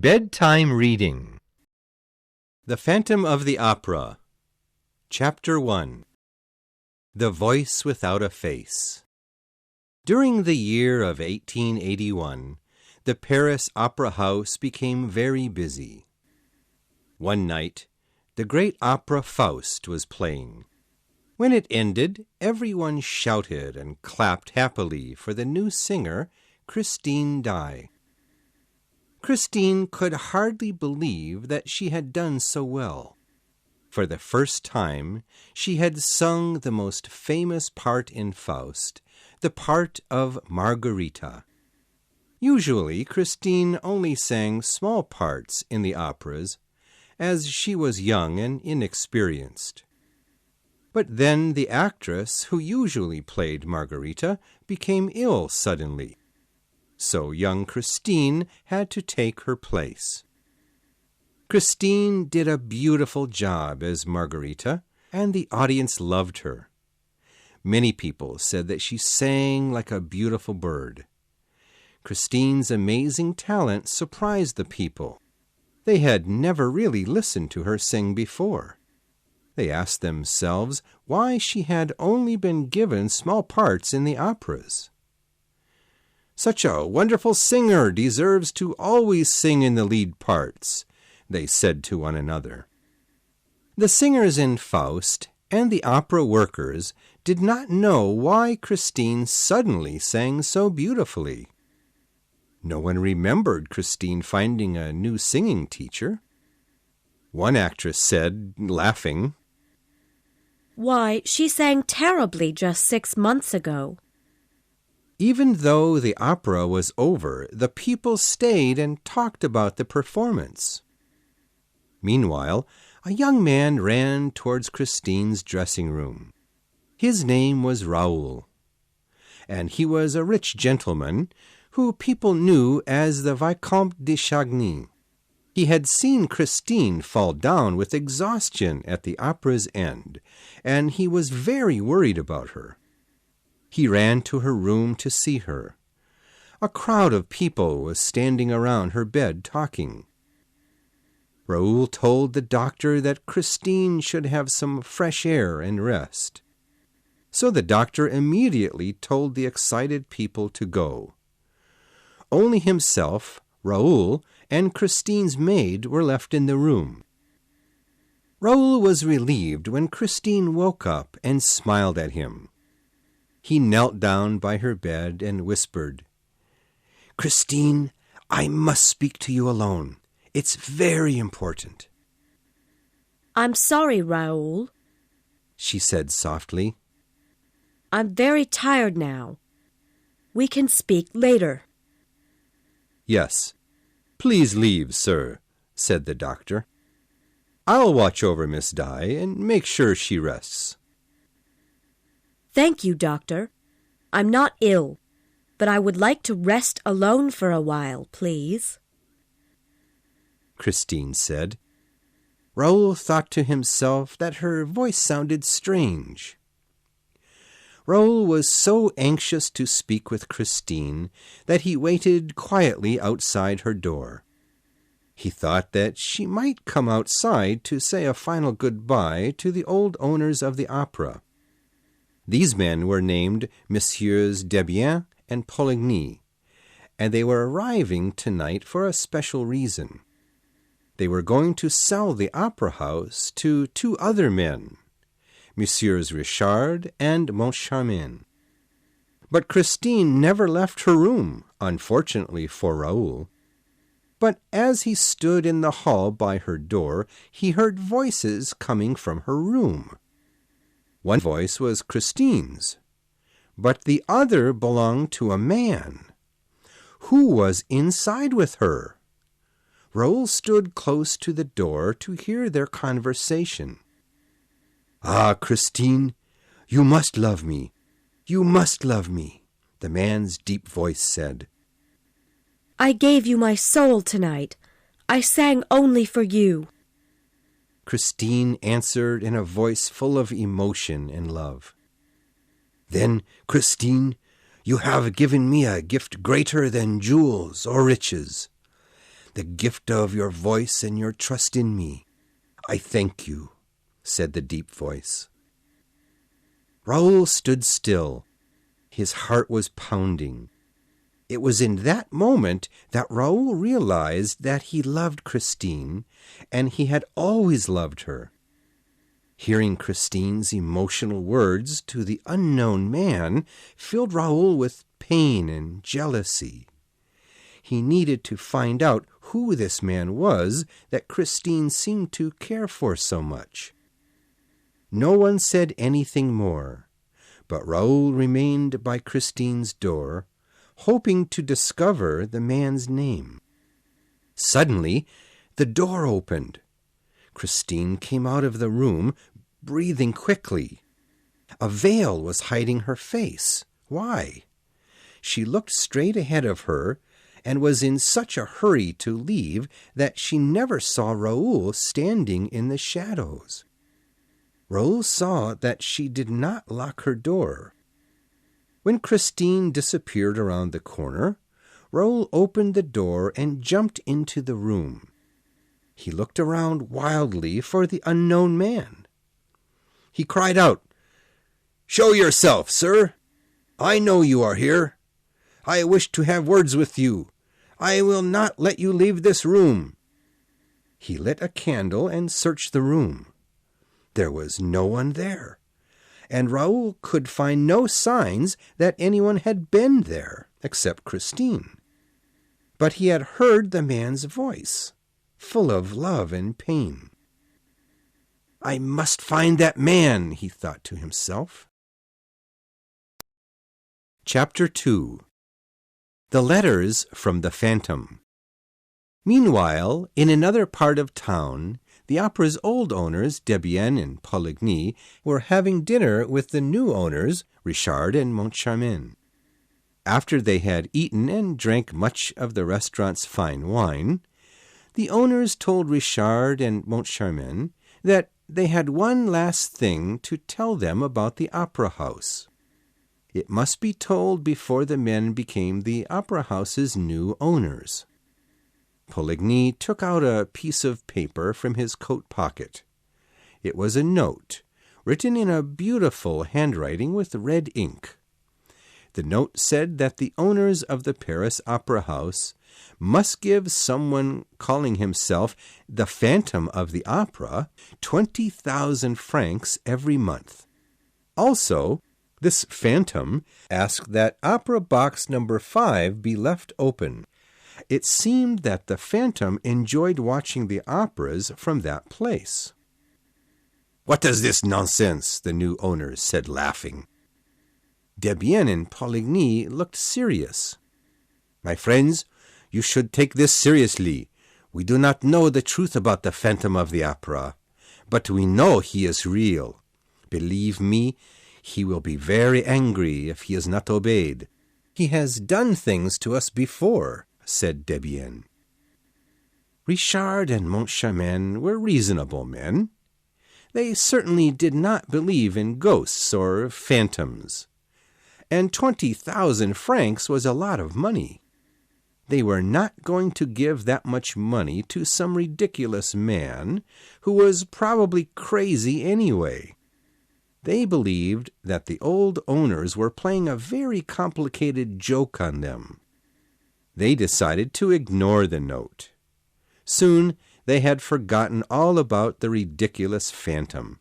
Bedtime Reading. The Phantom of the Opera. Chapter 1. The Voice Without a Face. During the year of 1881, the Paris Opera House became very busy. One night, the great opera Faust was playing. When it ended, everyone shouted and clapped happily for the new singer, Christine Daaé. Christine could hardly believe that she had done so well. For the first time, she had sung the most famous part in Faust, the part of Margarita. Usually, Christine only sang small parts in the operas, as she was young and inexperienced. But then the actress who usually played Margarita became ill suddenly. So young Christine had to take her place. Christine did a beautiful job as Margarita, and the audience loved her. Many people said that she sang like a beautiful bird. Christine's amazing talent surprised the people. They had never really listened to her sing before. They asked themselves why she had only been given small parts in the operas. "Such a wonderful singer deserves to always sing in the lead parts," they said to one another. The singers in Faust and the opera workers did not know why Christine suddenly sang so beautifully. No one remembered Christine finding a new singing teacher. One actress said, laughing, "Why, she sang terribly just 6 months ago." Even though the opera was over, the people stayed and talked about the performance. Meanwhile, a young man ran towards Christine's dressing room. His name was Raoul, and he was a rich gentleman who people knew as the Vicomte de Chagny. He had seen Christine fall down with exhaustion at the opera's end, and he was very worried about her. He ran to her room to see her. A crowd of people was standing around her bed talking. Raoul told the doctor that Christine should have some fresh air and rest. So the doctor immediately told the excited people to go. Only himself, Raoul, and Christine's maid were left in the room. Raoul was relieved when Christine woke up and smiled at him. He knelt down by her bed and whispered, "Christine, I must speak to you alone. It's very important." "I'm sorry, Raoul," she said softly. "I'm very tired now. We can speak later." "Yes, please leave, sir," said the doctor. "I'll watch over Miss Daaé and make sure she rests." "Thank you, doctor. I'm not ill, but I would like to rest alone for a while, please," Christine said. Raoul thought to himself that her voice sounded strange. Raoul was so anxious to speak with Christine that he waited quietly outside her door. He thought that she might come outside to say a final goodbye to the old owners of the opera. These men were named Messieurs Debienne and Poligny, and they were arriving tonight for a special reason. They were going to sell the opera house to 2 other men, Messieurs Richard and Moncharmin. But Christine never left her room, unfortunately for Raoul. But as he stood in the hall by her door, he heard voices coming from her room. One voice was Christine's, but the other belonged to a man. Who was inside with her? Raoul stood close to the door to hear their conversation. "Ah, Christine, you must love me. You must love me," the man's deep voice said. "I gave you my soul tonight. I sang only for you," Christine answered in a voice full of emotion and love. "Then, Christine, you have given me a gift greater than jewels or riches. the gift of your voice and your trust in me. I thank you," said the deep voice. Raoul stood still. His heart was pounding. It was in that moment that Raoul realized that he loved Christine, and he had always loved her. Hearing Christine's emotional words to the unknown man filled Raoul with pain and jealousy. He needed to find out who this man was that Christine seemed to care for so much. No one said anything more, but Raoul remained by Christine's door, hoping to discover the man's name. Suddenly, the door opened. Christine came out of the room, breathing quickly. A veil was hiding her face. Why? She looked straight ahead of her and was in such a hurry to leave that she never saw Raoul standing in the shadows. Raoul saw that she did not lock her door. When Christine disappeared around the corner, Raoul opened the door and jumped into the room. He looked around wildly for the unknown man. He cried out, "Show yourself, sir! I know you are here. I wish to have words with you. I will not let you leave this room." He lit a candle and searched the room. There was no one there, and Raoul could find no signs that anyone had been there except Christine. But he had heard the man's voice, full of love and pain. "I must find that man," he thought to himself. Chapter 2. The Letters from the Phantom. Meanwhile, in another part of town, the opera's old owners, Debienne and Poligny, were having dinner with the new owners, Richard and Montcharmin. After they had eaten and drank much of the restaurant's fine wine, the owners told Richard and Montcharmin that they had one last thing to tell them about the opera house. It must be told before the men became the opera house's new owners. Poligny took out a piece of paper from his coat pocket. It was a note, written in a beautiful handwriting with red ink. The note said that the owners of the Paris Opera House must give someone calling himself the Phantom of the Opera 20,000 francs every month. Also, this phantom asked that opera box number 5 be left open. It seemed that the phantom enjoyed watching the operas from that place. "What is this nonsense?" the new owners said, laughing. Debienne and Poligny looked serious. "My friends, you should take this seriously. We do not know the truth about the Phantom of the Opera, but we know he is real. Believe me, he will be very angry if he is not obeyed. He has done things to us before," said Debienne. Richard and Montcharmin were reasonable men. They certainly did not believe in ghosts or phantoms, and 20,000 francs was a lot of money. They were not going to give that much money to some ridiculous man who was probably crazy anyway. They believed that the old owners were playing a very complicated joke on them. They decided to ignore the note. Soon they had forgotten all about the ridiculous phantom.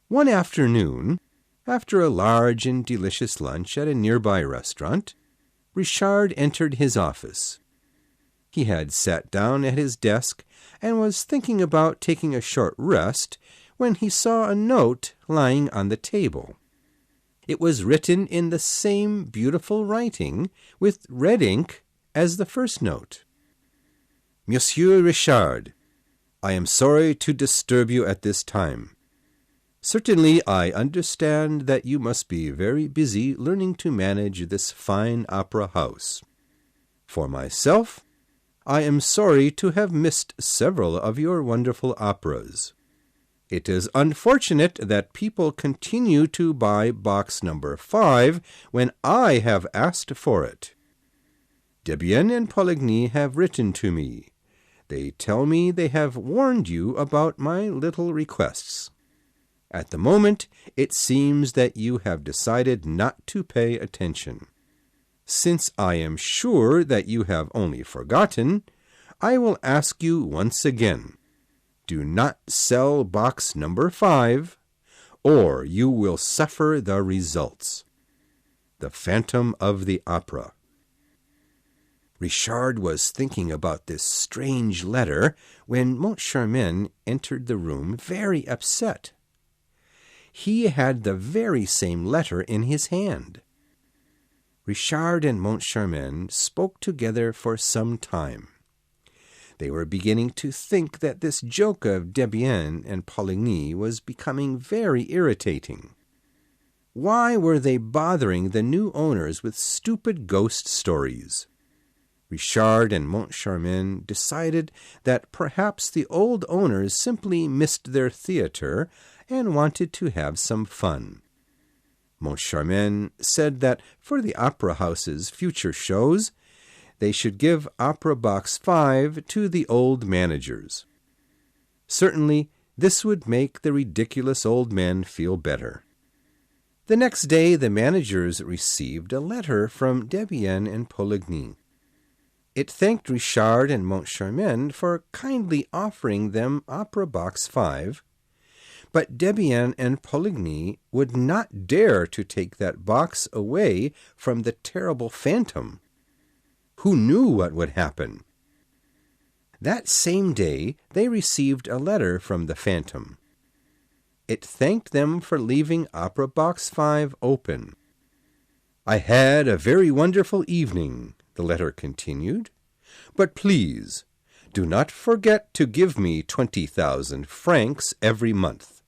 One afternoon, after a large and delicious lunch at a nearby restaurant, Richard entered his office. He had sat down at his desk and was thinking about taking a short rest when he saw a note lying on the table. It was written in the same beautiful writing with red ink as the first note. "Monsieur Richard, I am sorry to disturb you at this time. Certainly I understand that you must be very busy learning to manage this fine opera house. For myself, I am sorry to have missed several of your wonderful operas. It is unfortunate that people continue to buy box number 5 when I have asked for it. Debienne and Poligny have written to me. They tell me they have warned you about my little requests. At the moment, it seems that you have decided not to pay attention. Since I am sure that you have only forgotten, I will ask you once again, do not sell box number 5, or you will suffer the results. The Phantom of the Opera. Richard was thinking about this strange letter when Moncharmin entered the room very upset. He had the very same letter in his hand. Richard and Moncharmin spoke together for some time. They were beginning to think that this joke of Debienne and Poligny was becoming very irritating. Why were they bothering the new owners with stupid ghost stories? Richard and Moncharmin decided that perhaps the old owners simply missed their theatre and wanted to have some fun. Moncharmin said that for the opera house's future shows, they should give Opera Box 5 to the old managers. Certainly, this would make the ridiculous old men feel better. The next day, the managers received a letter from Debienne and Poligny. It thanked Richard and Moncharmin for kindly offering them Opera Box 5, but Debienne and Poligny would not dare to take that box away from the terrible phantom. Who knew what would happen? That same day, they received a letter from the phantom. It thanked them for leaving Opera Box 5 open. I had a very wonderful evening, the letter continued, but please, do not forget to give me 20,000 francs every month.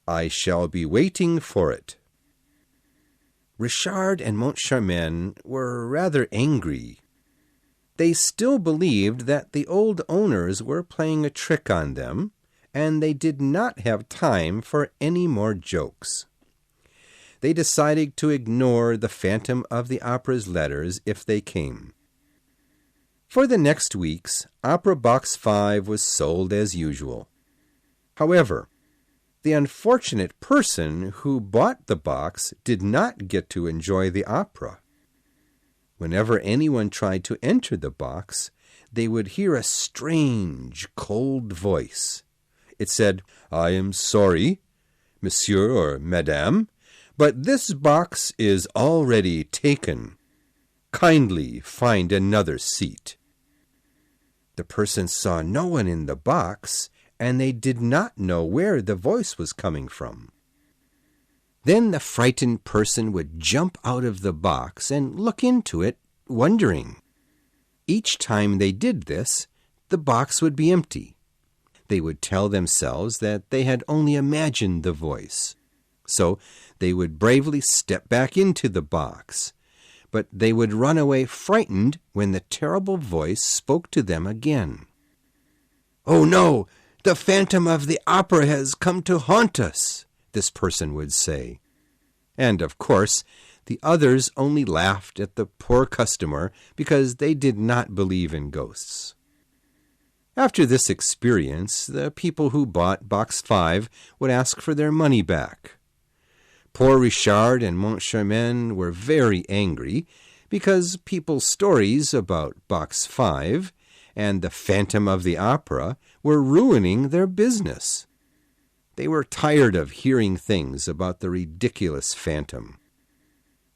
I shall be waiting for it. Richard and Moncharmin were rather angry. They still believed that the old owners were playing a trick on them, and they did not have time for any more jokes. They decided to ignore the Phantom of the Opera's letters if they came. For the next weeks, Opera Box 5 was sold as usual. However, the unfortunate person who bought the box did not get to enjoy the opera. Whenever anyone tried to enter the box, they would hear a strange, cold voice. It said, I am sorry, monsieur or madame, but this box is already taken. Kindly find another seat. The person saw no one in the box, and they did not know where the voice was coming from. Then the frightened person would jump out of the box and look into it, wondering. Each time they did this, the box would be empty. They would tell themselves that they had only imagined the voice. So they would bravely step back into the box, but they would run away frightened when the terrible voice spoke to them again. Oh no! The Phantom of the Opera has come to haunt us, this person would say. And, of course, the others only laughed at the poor customer because they did not believe in ghosts. After this experience, the people who bought Box 5 would ask for their money back. Poor Richard and Moncharmin were very angry because people's stories about Box 5 and the Phantom of the Opera were ruining their business. They were tired of hearing things about the ridiculous phantom.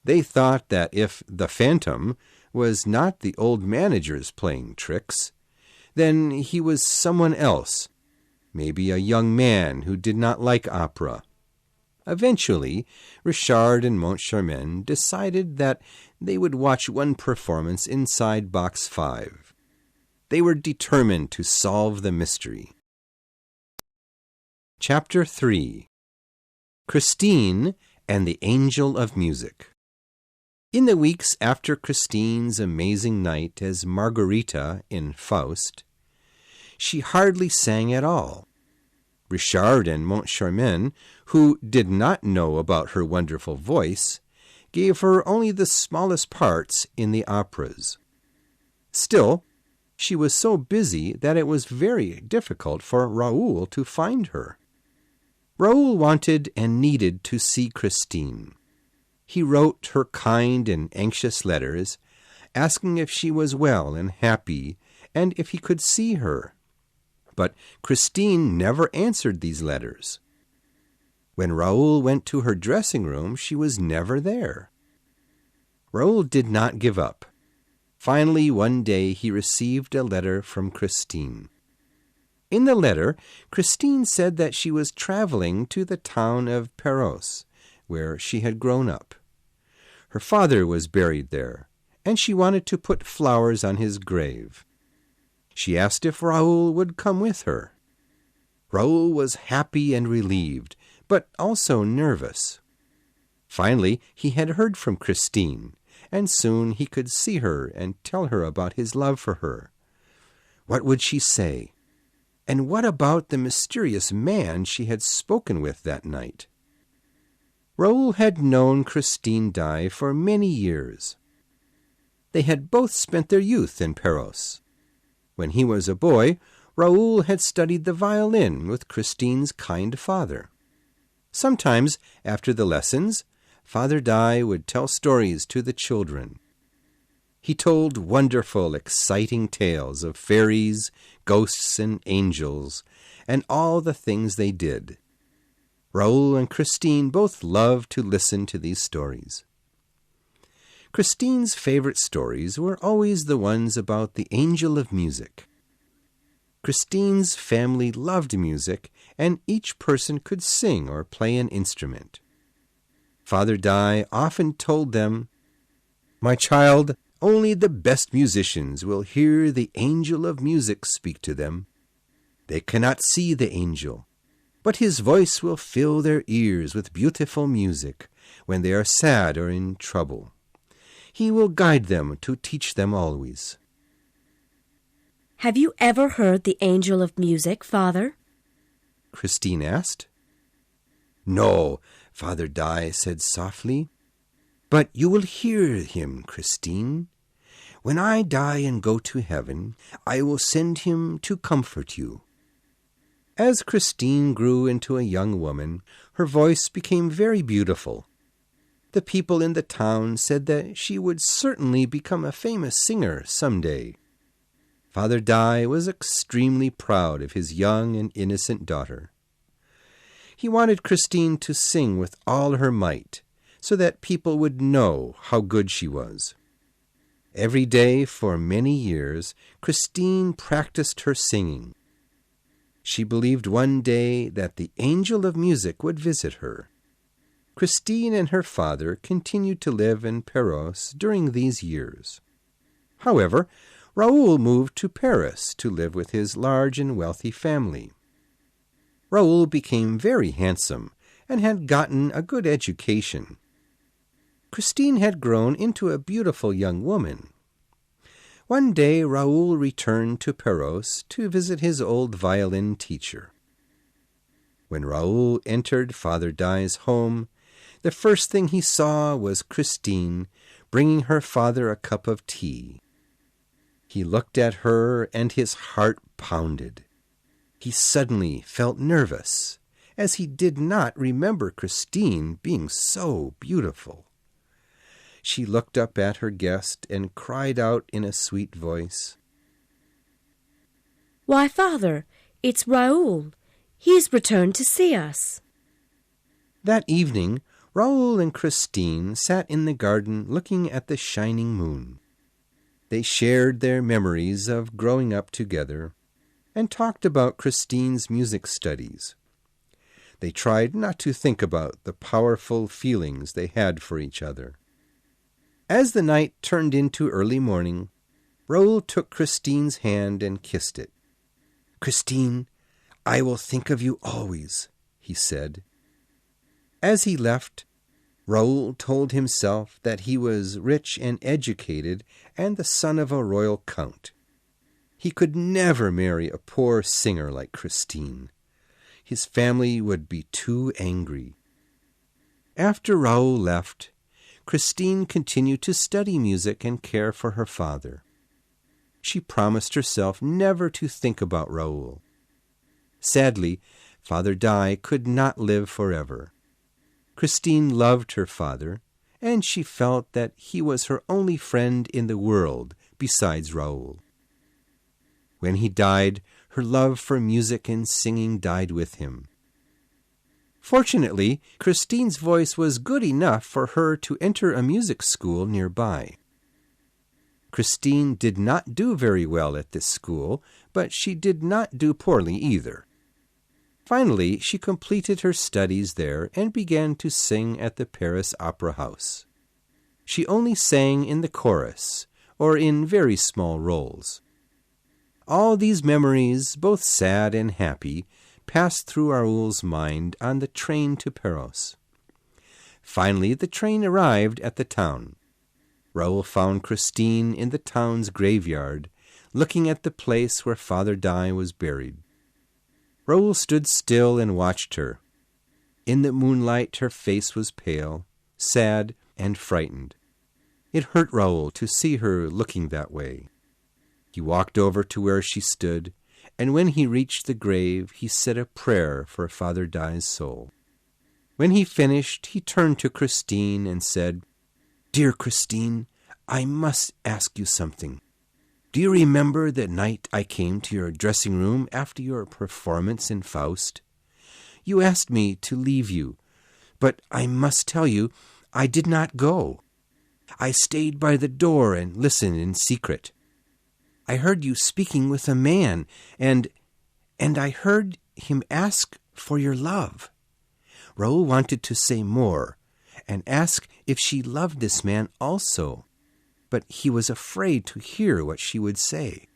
They thought that if the phantom was not the old managers playing tricks, then he was someone else, maybe a young man who did not like opera. Eventually, Richard and Moncharmin decided that they would watch one performance inside Box 5. They were determined to solve the mystery. Chapter 3. Christine and the Angel of Music. In the weeks after Christine's amazing night as Margarita in Faust, she hardly sang at all. Richard and Moncharmin, who did not know about her wonderful voice, gave her only the smallest parts in the operas. Still, she was so busy that it was very difficult for Raoul to find her. Raoul wanted and needed to see Christine. He wrote her kind and anxious letters, asking if she was well and happy, and if he could see her. But Christine never answered these letters. When Raoul went to her dressing room, she was never there. Raoul did not give up. Finally, one day he received a letter from Christine. In the letter, Christine said that she was traveling to the town of Perros, where she had grown up. Her father was buried there, and she wanted to put flowers on his grave. She asked if Raoul would come with her. Raoul was happy and relieved, but also nervous. Finally, he had heard from Christine, and soon he could see her and tell her about his love for her. What would she say? And what about the mysterious man she had spoken with that night? Raoul had known Christine Daaé for many years. They had both spent their youth in Perros. When he was a boy, Raoul had studied the violin with Christine's kind father. Sometimes, after the lessons, Father Daaé would tell stories to the children. He told wonderful, exciting tales of fairies, ghosts, and angels, and all the things they did. Raoul and Christine both loved to listen to these stories. Christine's favorite stories were always the ones about the angel of music. Christine's family loved music, and each person could sing or play an instrument. Father Daaé often told them, "My child, only the best musicians will hear the angel of music speak to them. They cannot see the angel, but his voice will fill their ears with beautiful music when they are sad or in trouble. He will guide them to teach them always." Have you ever heard the angel of music, Father? Christine asked. "No," Father Daaé said softly. "But you will hear him, Christine. When I die and go to heaven, I will send him to comfort you." As Christine grew into a young woman, her voice became very beautiful. The people in the town said that she would certainly become a famous singer someday. Father Daaé was extremely proud of his young and innocent daughter. He wanted Christine to sing with all her might, so that people would know how good she was. Every day for many years, Christine practiced her singing. She believed one day that the angel of music would visit her. Christine and her father continued to live in Perros during these years. However, Raoul moved to Paris to live with his large and wealthy family. Raoul became very handsome and had gotten a good education. Christine had grown into a beautiful young woman. One day Raoul returned to Perros to visit his old violin teacher. When Raoul entered Father Daaé's home, the first thing he saw was Christine bringing her father a cup of tea. He looked at her and his heart pounded. He suddenly felt nervous, as he did not remember Christine being so beautiful. She looked up at her guest and cried out in a sweet voice, "Why, Father, it's Raoul. He's returned to see us." That evening, Raoul and Christine sat in the garden looking at the shining moon. They shared their memories of growing up together and talked about Christine's music studies. They tried not to think about the powerful feelings they had for each other. As the night turned into early morning, Raoul took Christine's hand and kissed it. "Christine, I will think of you always," he said. As he left, Raoul told himself that he was rich and educated and the son of a royal count. He could never marry a poor singer like Christine. His family would be too angry. After Raoul left, Christine continued to study music and care for her father. she promised herself never to think about Raoul. Sadly, Father Daaé could not live forever. Christine loved her father, and she felt that he was her only friend in the world besides Raoul. When he died, her love for music and singing died with him. Fortunately, Christine's voice was good enough for her to enter a music school nearby. Christine did not do very well at this school, but she did not do poorly either. Finally, she completed her studies there and began to sing at the Paris Opera House. She only sang in the chorus, or in very small roles. All these memories, both sad and happy, passed through Raoul's mind on the train to Paris. Finally, the train arrived at the town. Raoul found Christine in the town's graveyard, looking at the place where Father Daaé was buried. Raoul stood still and watched her. In the moonlight, her face was pale, sad, and frightened. It hurt Raoul to see her looking that way. He walked over to where she stood, and when he reached the grave, he said a prayer for Father Daaé's soul. When he finished, he turned to Christine and said, "Dear Christine, I must ask you something. Do you remember the night I came to your dressing room after your performance in Faust? You asked me to leave you, but I must tell you, I did not go. I stayed by the door and listened in secret. I heard you speaking with a man, and I heard him ask for your love." Raoul wanted to say more, and ask if she loved this man also, but he was afraid to hear what she would say.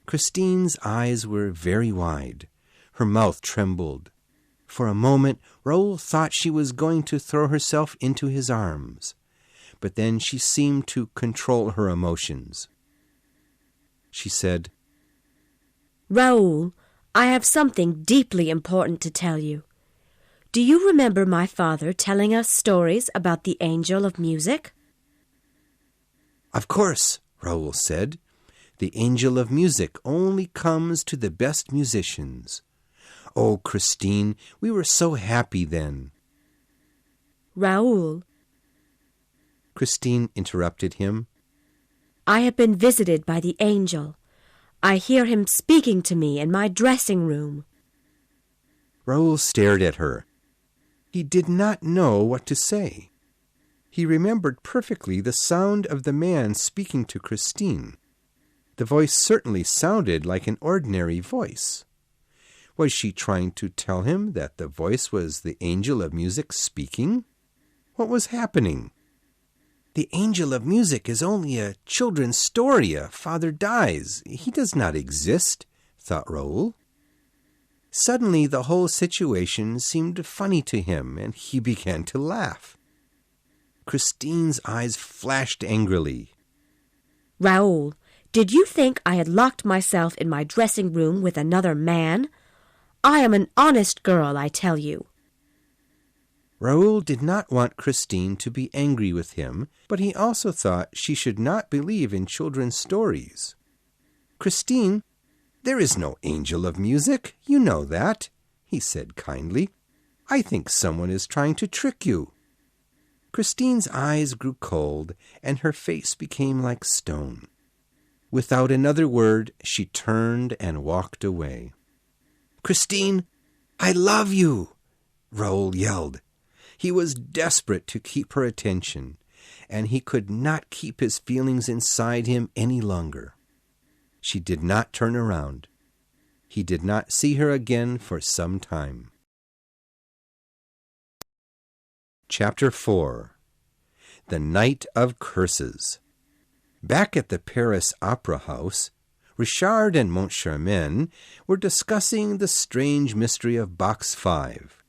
Christine's eyes were very wide. Her mouth trembled. For a moment, Raoul thought she was going to throw herself into his arms, but then she seemed to control her emotions. She said, "Raoul, I have something deeply important to tell you. Do you remember my father telling us stories about the angel of music?" "Of course," Raoul said. "The angel of music only comes to the best musicians. Oh, Christine, we were so happy then." "Raoul," Christine interrupted him. "I have been visited by the angel. I hear him speaking to me in my dressing room." Raoul stared at her. He did not know what to say. He remembered perfectly the sound of the man speaking to Christine. The voice certainly sounded like an ordinary voice. Was she trying to tell him that the voice was the angel of music speaking? What was happening? The angel of music is only a children's story. A father dies. He does not exist, thought Raoul. Suddenly the whole situation seemed funny to him, and he began to laugh. Christine's eyes flashed angrily. "Raoul, did you think I had locked myself in my dressing room with another man? I am an honest girl, I tell you." Raoul did not want Christine to be angry with him, but he also thought she should not believe in children's stories. "Christine, there is no angel of music, you know that," he said kindly. "I think someone is trying to trick you." Christine's eyes grew cold, and her face became like stone. Without another word, she turned and walked away. "Christine, I love you!" Raoul yelled. He was desperate to keep her attention, and he could not keep his feelings inside him any longer. She did not turn around. He did not see her again for some time. Chapter 4. The Night of Curses. Back at the Paris Opera House, Richard and Moncharmin were discussing the strange mystery of Box 5.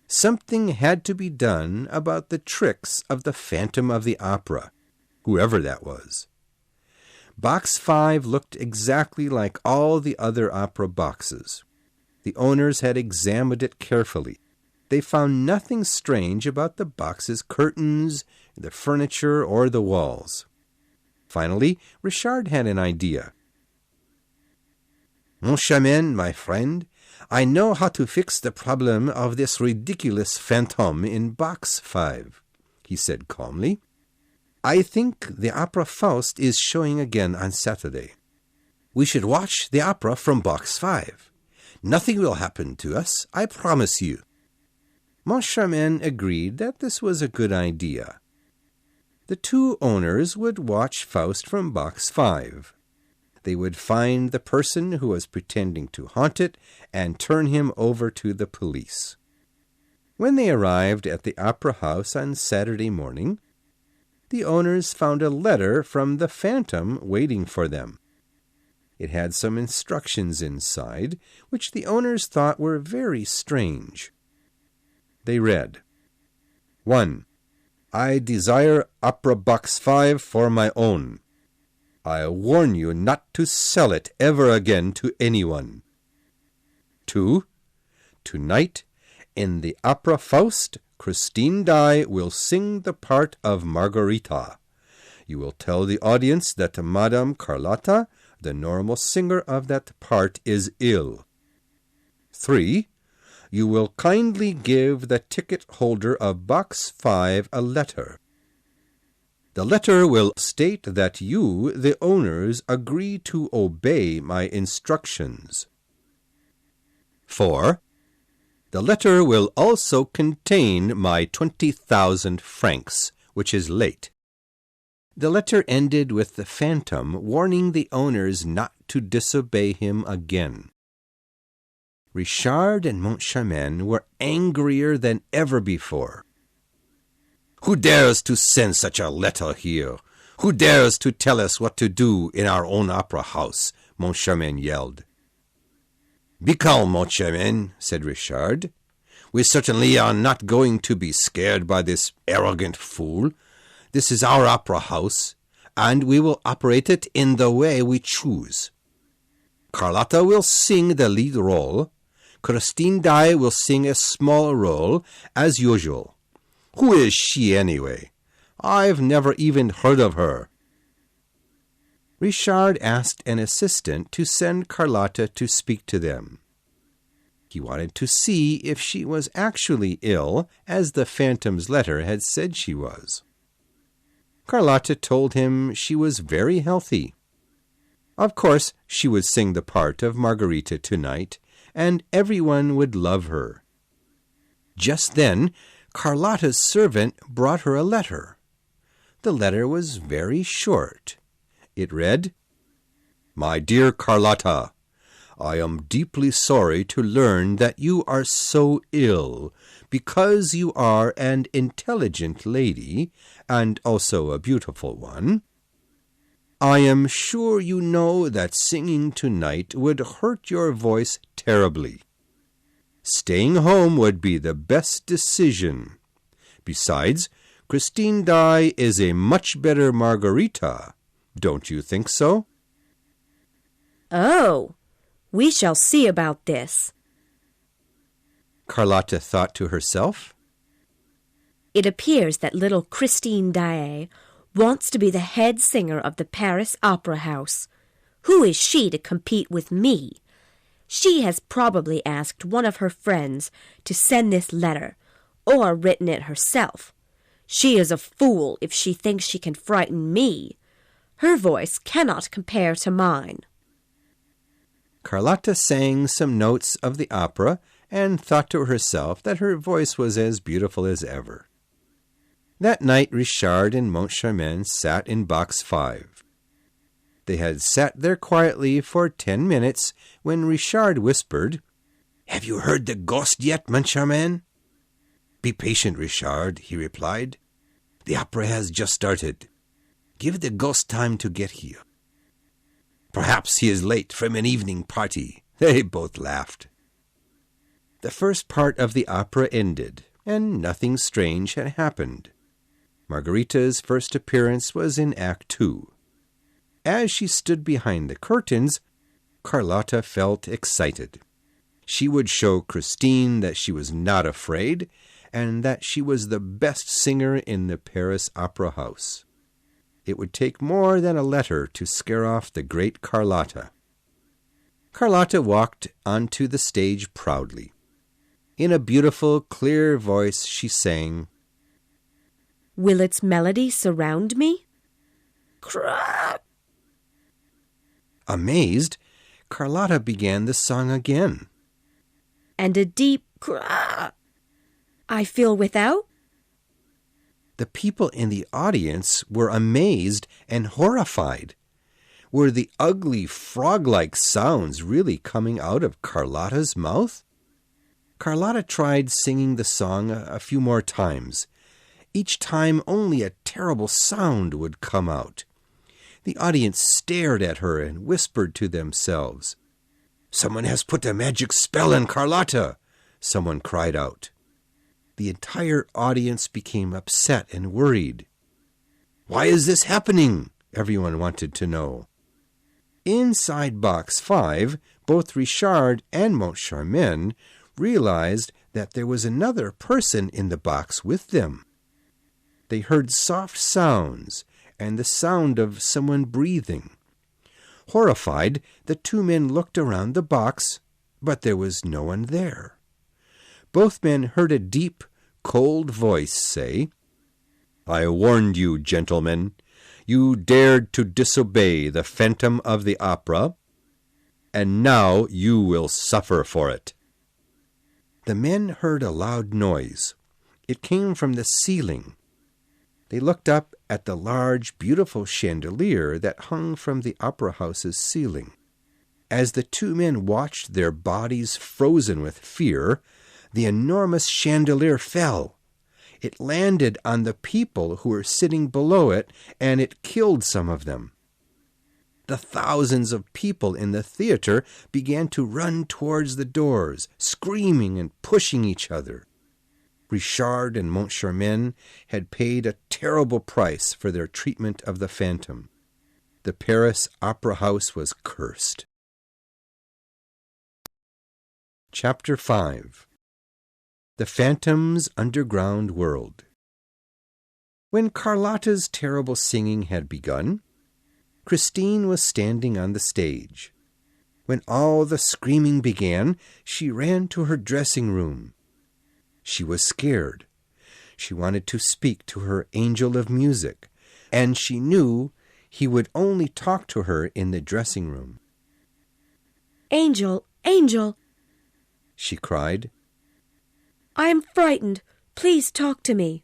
Something had to be done about the tricks of the Phantom of the Opera, whoever that was. Box 5 looked exactly like all the other opera boxes. The owners had examined it carefully. They found nothing strange about the box's curtains, the furniture, or the walls. Finally, Richard had an idea. Moncharmin, my friend, I know how to fix the problem of this ridiculous phantom in Box 5, he said calmly. I think the opera Faust is showing again on Saturday. We should watch the opera from Box 5. Nothing will happen to us, I promise you. Moncharmin agreed that this was a good idea. The two owners would watch Faust from Box 5. They would find the person who was pretending to haunt it and turn him over to the police. When they arrived at the opera house on Saturday morning, the owners found a letter from the phantom waiting for them. It had some instructions inside, which the owners thought were very strange. They read, 1. I desire Opera Box 5 for my own. I warn you not to sell it ever again to anyone. 2. Tonight, in the Opera Faust, Christine Daaé will sing the part of Margarita. You will tell the audience that Madame Carlotta, the normal singer of that part, is ill. 3. You will kindly give the ticket holder of Box 5 a letter. The letter will state that you, the owners, agree to obey my instructions. 4. The letter will also contain my 20,000 francs, which is late. The letter ended with the phantom warning the owners not to disobey him again. Richard and Moncharmin were angrier than ever before. Who dares to send such a letter here? Who dares to tell us what to do in our own opera house? Moncharmin yelled. Be calm, Moncharmin, said Richard. We certainly are not going to be scared by this arrogant fool. This is our opera house, and we will operate it in the way we choose. Carlotta will sing the lead role. Christine Daaé will sing a small role, as usual. Who is she, anyway? I've never even heard of her. Richard asked an assistant to send Carlotta to speak to them. He wanted to see if she was actually ill, as the phantom's letter had said she was. Carlotta told him she was very healthy. Of course, she would sing the part of Margarita tonight, and everyone would love her. Just then, Carlotta's servant brought her a letter. The letter was very short. It read, My dear Carlotta, I am deeply sorry to learn that you are so ill, because you are an intelligent lady, and also a beautiful one. I am sure you know that singing tonight would hurt your voice terribly. Staying home would be the best decision. Besides, Christine Daaé is a much better Margarita. Don't you think so? Oh, we shall see about this, Carlotta thought to herself. It appears that little Christine Daaé wants to be the head singer of the Paris Opera House. Who is she to compete with me? She has probably asked one of her friends to send this letter, or written it herself. She is a fool if she thinks she can frighten me. Her voice cannot compare to mine. Carlotta sang some notes of the opera and thought to herself that her voice was as beautiful as ever. That night Richard and Moncharmin sat in Box 5. They had sat there quietly for 10 minutes when Richard whispered, Have you heard the ghost yet, Moncharmin? Be patient, Richard, he replied. The opera has just started. Give the ghost time to get here. Perhaps he is late from an evening party. They both laughed. The first part of the opera ended, and nothing strange had happened. Margarita's first appearance was in Act 2. As she stood behind the curtains, Carlotta felt excited. She would show Christine that she was not afraid, and that she was the best singer in the Paris Opera House. It would take more than a letter to scare off the great Carlotta. Carlotta walked onto the stage proudly. In a beautiful, clear voice, she sang, "Will its melody surround me?" Crack! Amazed, Carlotta began the song again. "And a deep crack I feel without?" The people in the audience were amazed and horrified. Were the ugly frog-like sounds really coming out of Carlotta's mouth? Carlotta tried singing the song a few more times. Each time only a terrible sound would come out. The audience stared at her and whispered to themselves. "Someone has put a magic spell on Carlotta," someone cried out. The entire audience became upset and worried. "Why is this happening?" everyone wanted to know. Inside box 5, both Richard and Moncharmin realized that there was another person in the box with them. They heard soft sounds and the sound of someone breathing. Horrified, the two men looked around the box, but there was no one there. Both men heard a deep, cold voice say, "I warned you, gentlemen. You dared to disobey the Phantom of the Opera, and now you will suffer for it." The men heard a loud noise. It came from the ceiling. They looked up at the large, beautiful chandelier that hung from the opera house's ceiling. As the two men watched their bodies frozen with fear, the enormous chandelier fell. It landed on the people who were sitting below it, and it killed some of them. The thousands of people in the theater began to run towards the doors, screaming and pushing each other. Richard and Moncharmin had paid a terrible price for their treatment of the Phantom. The Paris Opera House was cursed. Chapter 5. The Phantom's Underground World. When Carlotta's terrible singing had begun, Christine was standing on the stage. When all the screaming began, she ran to her dressing room. She was scared. She wanted to speak to her angel of music, and she knew he would only talk to her in the dressing room. "Angel, angel," she cried. "I am frightened. Please talk to me."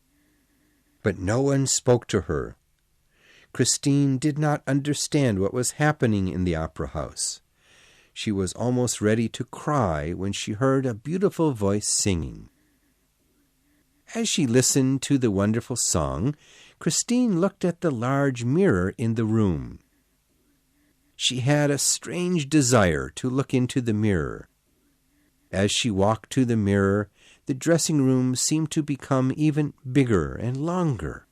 But no one spoke to her. Christine did not understand what was happening in the opera house. She was almost ready to cry when she heard a beautiful voice singing. As she listened to the wonderful song, Christine looked at the large mirror in the room. She had a strange desire to look into the mirror. As she walked to the mirror, the dressing room seemed to become even bigger and longer.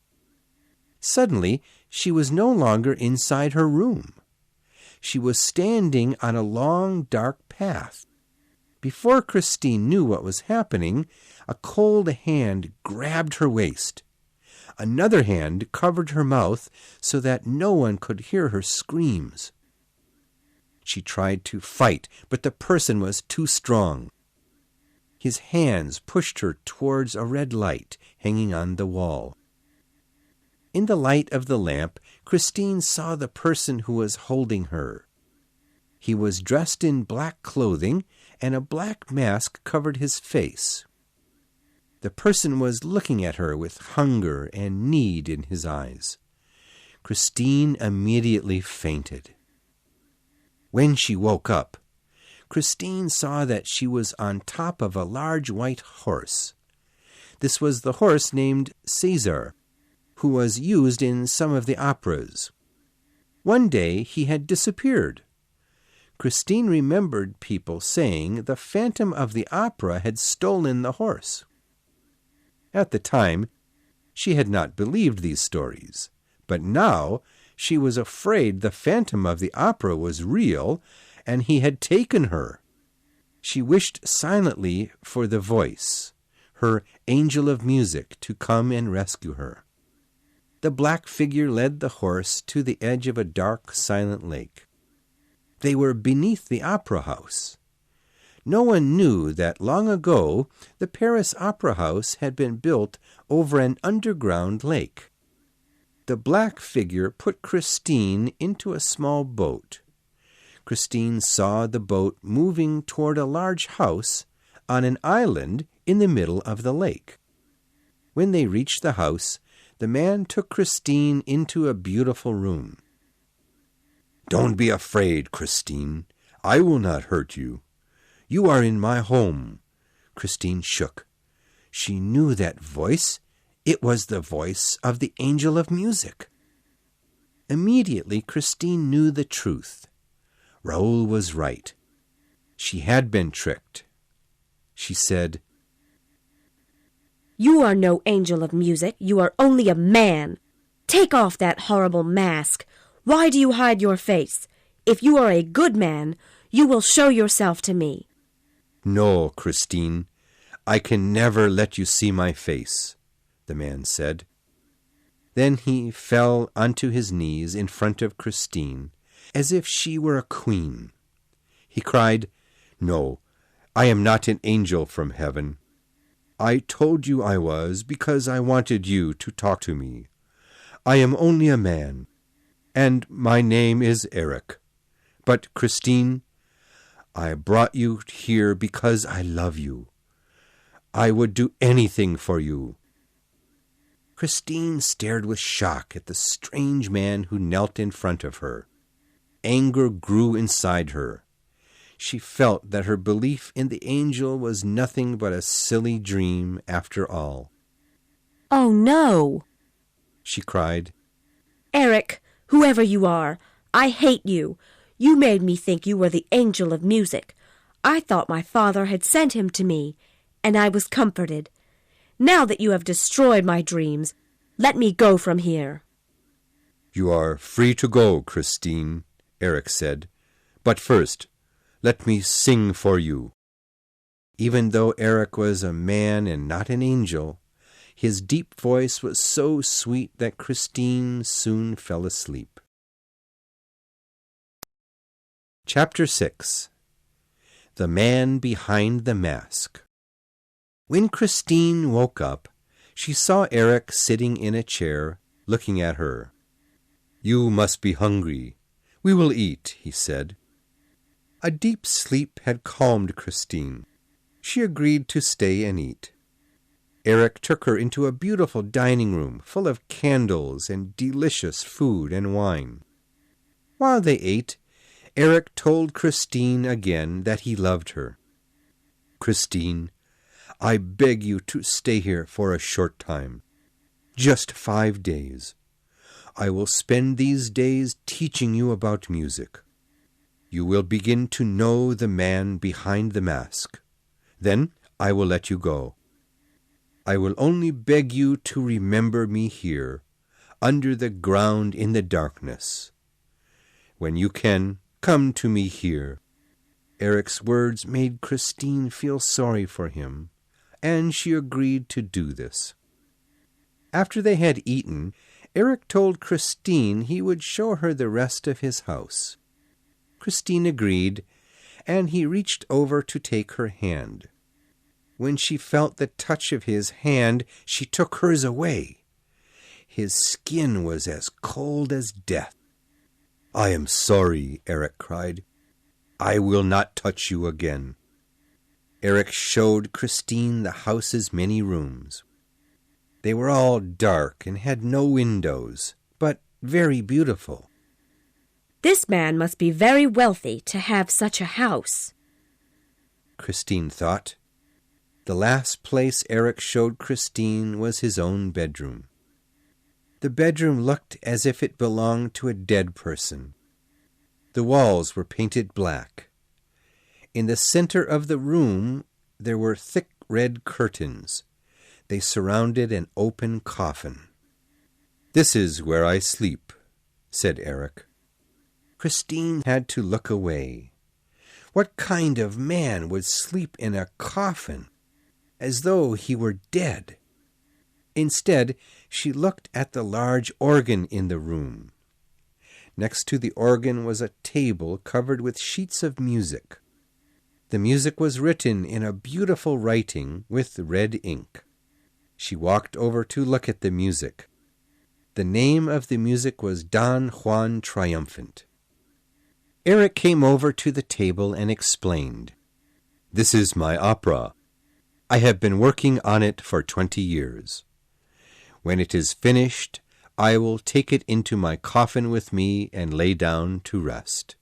Suddenly, she was no longer inside her room. She was standing on a long, dark path. Before Christine knew what was happening, a cold hand grabbed her waist. Another hand covered her mouth so that no one could hear her screams. She tried to fight, but the person was too strong. His hands pushed her towards a red light hanging on the wall. In the light of the lamp, Christine saw the person who was holding her. He was dressed in black clothing, and a black mask covered his face. The person was looking at her with hunger and need in his eyes. Christine immediately fainted. When she woke up, Christine saw that she was on top of a large white horse. This was the horse named Caesar, who was used in some of the operas. One day he had disappeared. Christine remembered people saying the Phantom of the Opera had stolen the horse. At the time, she had not believed these stories, but now she was afraid the Phantom of the Opera was real and he had taken her. She wished silently for the voice, her angel of music, to come and rescue her. The black figure led the horse to the edge of a dark, silent lake. They were beneath the opera house. No one knew that long ago the Paris Opera House had been built over an underground lake. The black figure put Christine into a small boat. Christine saw the boat moving toward a large house on an island in the middle of the lake. When they reached the house, the man took Christine into a beautiful room. "Don't be afraid, Christine. I will not hurt you. You are in my home." Christine shook. She knew that voice. It was the voice of the angel of music. Immediately, Christine knew the truth. Raoul was right. She had been tricked. She said, "You are no angel of music. You are only a man. Take off that horrible mask. Why do you hide your face? If you are a good man, you will show yourself to me." "No, Christine, I can never let you see my face," the man said. Then he fell onto his knees in front of Christine, as if she were a queen. He cried, "No, I am not an angel from heaven. I told you I was because I wanted you to talk to me. I am only a man, and my name is Eric. But, Christine, I brought you here because I love you. I would do anything for you." Christine stared with shock at the strange man who knelt in front of her. Anger grew inside her. She felt that her belief in the angel was nothing but a silly dream after all. "Oh, no!" she cried. "Eric, whoever you are, I hate you. You made me think you were the angel of music. I thought my father had sent him to me, and I was comforted. Now that you have destroyed my dreams, let me go from here." "You are free to go, Christine," Eric said. "But first, let me sing for you." Even though Eric was a man and not an angel, his deep voice was so sweet that Christine soon fell asleep. Chapter 6. The Man Behind the Mask. When Christine woke up, she saw Eric sitting in a chair, looking at her. "You must be hungry. We will eat," he said. A deep sleep had calmed Christine. She agreed to stay and eat. Eric took her into a beautiful dining room full of candles and delicious food and wine. While they ate, Eric told Christine again that he loved her. "Christine, I beg you to stay here for a short time. Just 5 days. I will spend these days teaching you about music. You will begin to know the man behind the mask. Then I will let you go. I will only beg you to remember me here, under the ground in the darkness. When you can, come to me here." Eric's words made Christine feel sorry for him, and she agreed to do this. After they had eaten, Eric told Christine he would show her the rest of his house. Christine agreed, and he reached over to take her hand. When she felt the touch of his hand, she took hers away. His skin was as cold as death. "I am sorry," Eric cried. "I will not touch you again." Eric showed Christine the house's many rooms. They were all dark and had no windows, but very beautiful. "This man must be very wealthy to have such a house," Christine thought. The last place Eric showed Christine was his own bedroom. The bedroom looked as if it belonged to a dead person. The walls were painted black. In the center of the room there were thick red curtains. They surrounded an open coffin. "This is where I sleep," said Eric. Christine had to look away. What kind of man would sleep in a coffin, as though he were dead? Instead, she looked at the large organ in the room. Next to the organ was a table covered with sheets of music. The music was written in a beautiful writing with red ink. She walked over to look at the music. The name of the music was Don Juan Triumphant. Eric came over to the table and explained, "This is my opera. I have been working on it for 20 years. When it is finished, I will take it into my coffin with me and lay down to rest.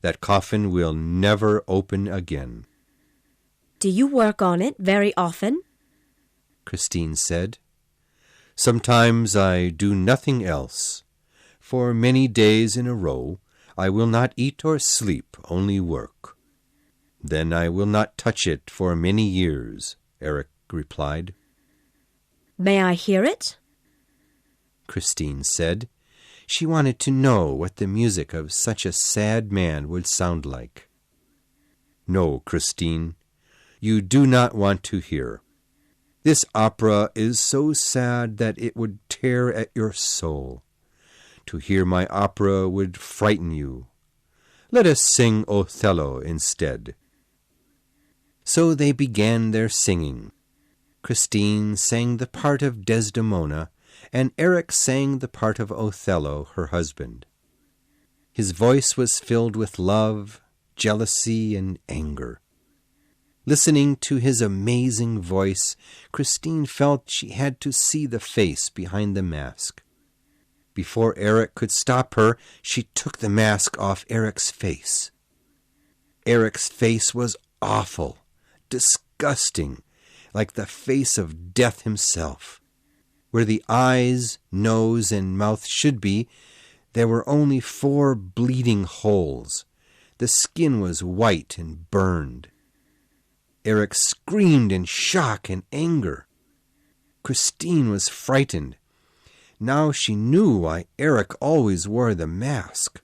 That coffin will never open again." "Do you work on it very often?" Christine said. "Sometimes I do nothing else. For many days in a row, I will not eat or sleep, only work. Then I will not touch it for many years," Eric replied. "May I hear it?" Christine said. She wanted to know what the music of such a sad man would sound like. "No, Christine, you do not want to hear. This opera is so sad that it would tear at your soul. To hear my opera would frighten you. Let us sing Othello instead." So they began their singing. Christine sang the part of Desdemona, and Eric sang the part of Othello, her husband. His voice was filled with love, jealousy, and anger. Listening to his amazing voice, Christine felt she had to see the face behind the mask. Before Eric could stop her, she took the mask off Eric's face. Eric's face was awful, disgusting, like the face of death himself. Where the eyes, nose, and mouth should be, there were only 4 bleeding holes. The skin was white and burned. Eric screamed in shock and anger. Christine was frightened. Now she knew why Eric always wore the mask.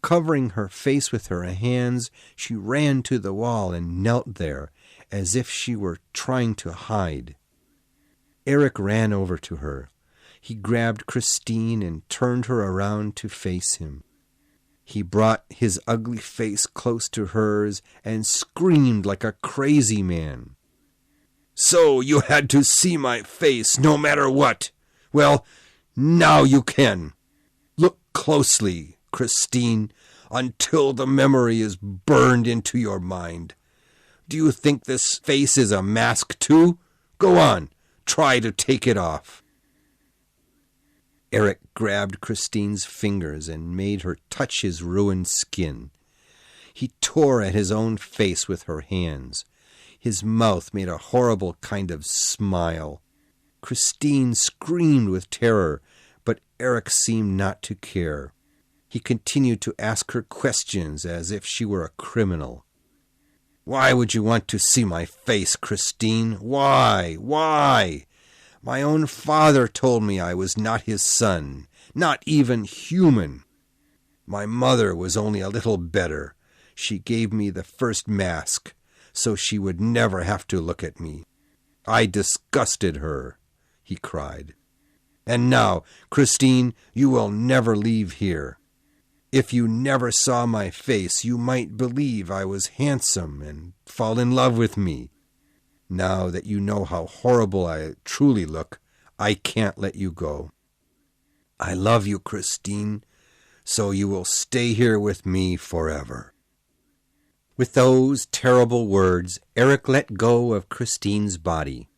Covering her face with her hands, she ran to the wall and knelt there, as if she were trying to hide. Eric ran over to her. He grabbed Christine and turned her around to face him. He brought his ugly face close to hers and screamed like a crazy man. "So you had to see my face no matter what? Well, now you can. Look closely, Christine, until the memory is burned into your mind. Do you think this face is a mask too? Go on, try to take it off." Eric grabbed Christine's fingers and made her touch his ruined skin. He tore at his own face with her hands. His mouth made a horrible kind of smile. Christine screamed with terror, but Eric seemed not to care. He continued to ask her questions as if she were a criminal. "Why would you want to see my face, Christine? Why? Why? My own father told me I was not his son, not even human. My mother was only a little better. She gave me the first mask, so she would never have to look at me. I disgusted her," he cried. "And now, Christine, you will never leave here. If you never saw my face, you might believe I was handsome and fall in love with me. Now that you know how horrible I truly look, I can't let you go. I love you, Christine, so you will stay here with me forever." With those terrible words, Eric let go of Christine's body.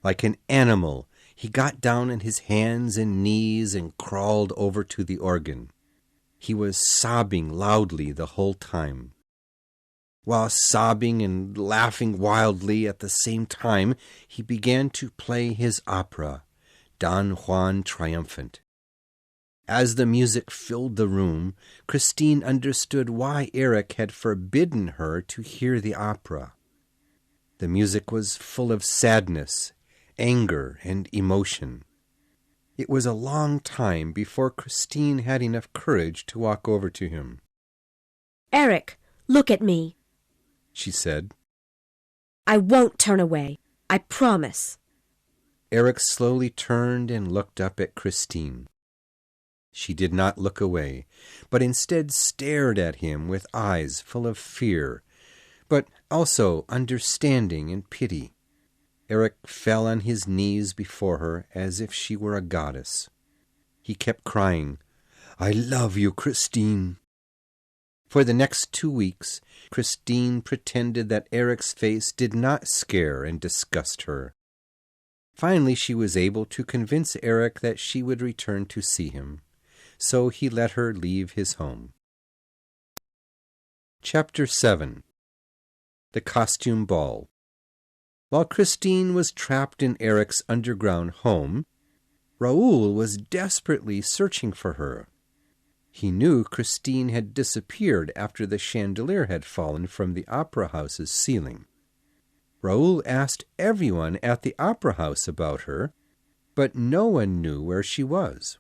Like an animal, he got down on his hands and knees and crawled over to the organ. He was sobbing loudly the whole time. While sobbing and laughing wildly at the same time, he began to play his opera, Don Juan Triumphant. As the music filled the room, Christine understood why Eric had forbidden her to hear the opera. The music was full of sadness, anger, and emotion. It was a long time before Christine had enough courage to walk over to him. "Eric, look at me," she said. "I won't turn away. I promise." Eric slowly turned and looked up at Christine. She did not look away, but instead stared at him with eyes full of fear, but also understanding and pity. Eric fell on his knees before her as if she were a goddess. He kept crying, "I love you, Christine." For the next 2 weeks, Christine pretended that Eric's face did not scare and disgust her. Finally, she was able to convince Eric that she would return to see him, so he let her leave his home. Chapter 7. The Costume Ball. While Christine was trapped in Eric's underground home, Raoul was desperately searching for her. He knew Christine had disappeared after the chandelier had fallen from the opera house's ceiling. Raoul asked everyone at the opera house about her, but no one knew where she was.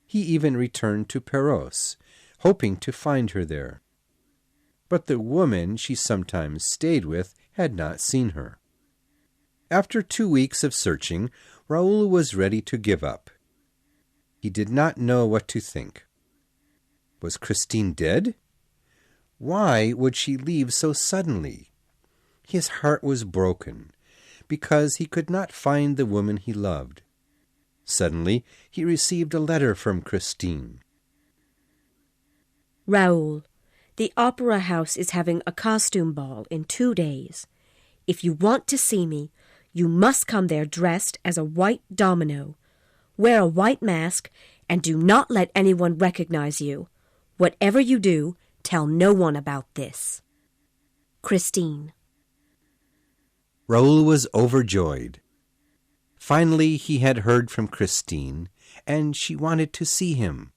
He even returned to Paros, hoping to find her there. But the woman she sometimes stayed with had not seen her. After 2 weeks of searching, Raoul was ready to give up. He did not know what to think. Was Christine dead? Why would she leave so suddenly? His heart was broken, because he could not find the woman he loved. Suddenly, he received a letter from Christine. Raoul, the opera house is having a costume ball in 2 days. If you want to see me, you must come there dressed as a white domino. Wear a white mask, and do not let anyone recognize you. Whatever you do, tell no one about this. Christine. Raoul was overjoyed. Finally, he had heard from Christine, and she wanted to see him.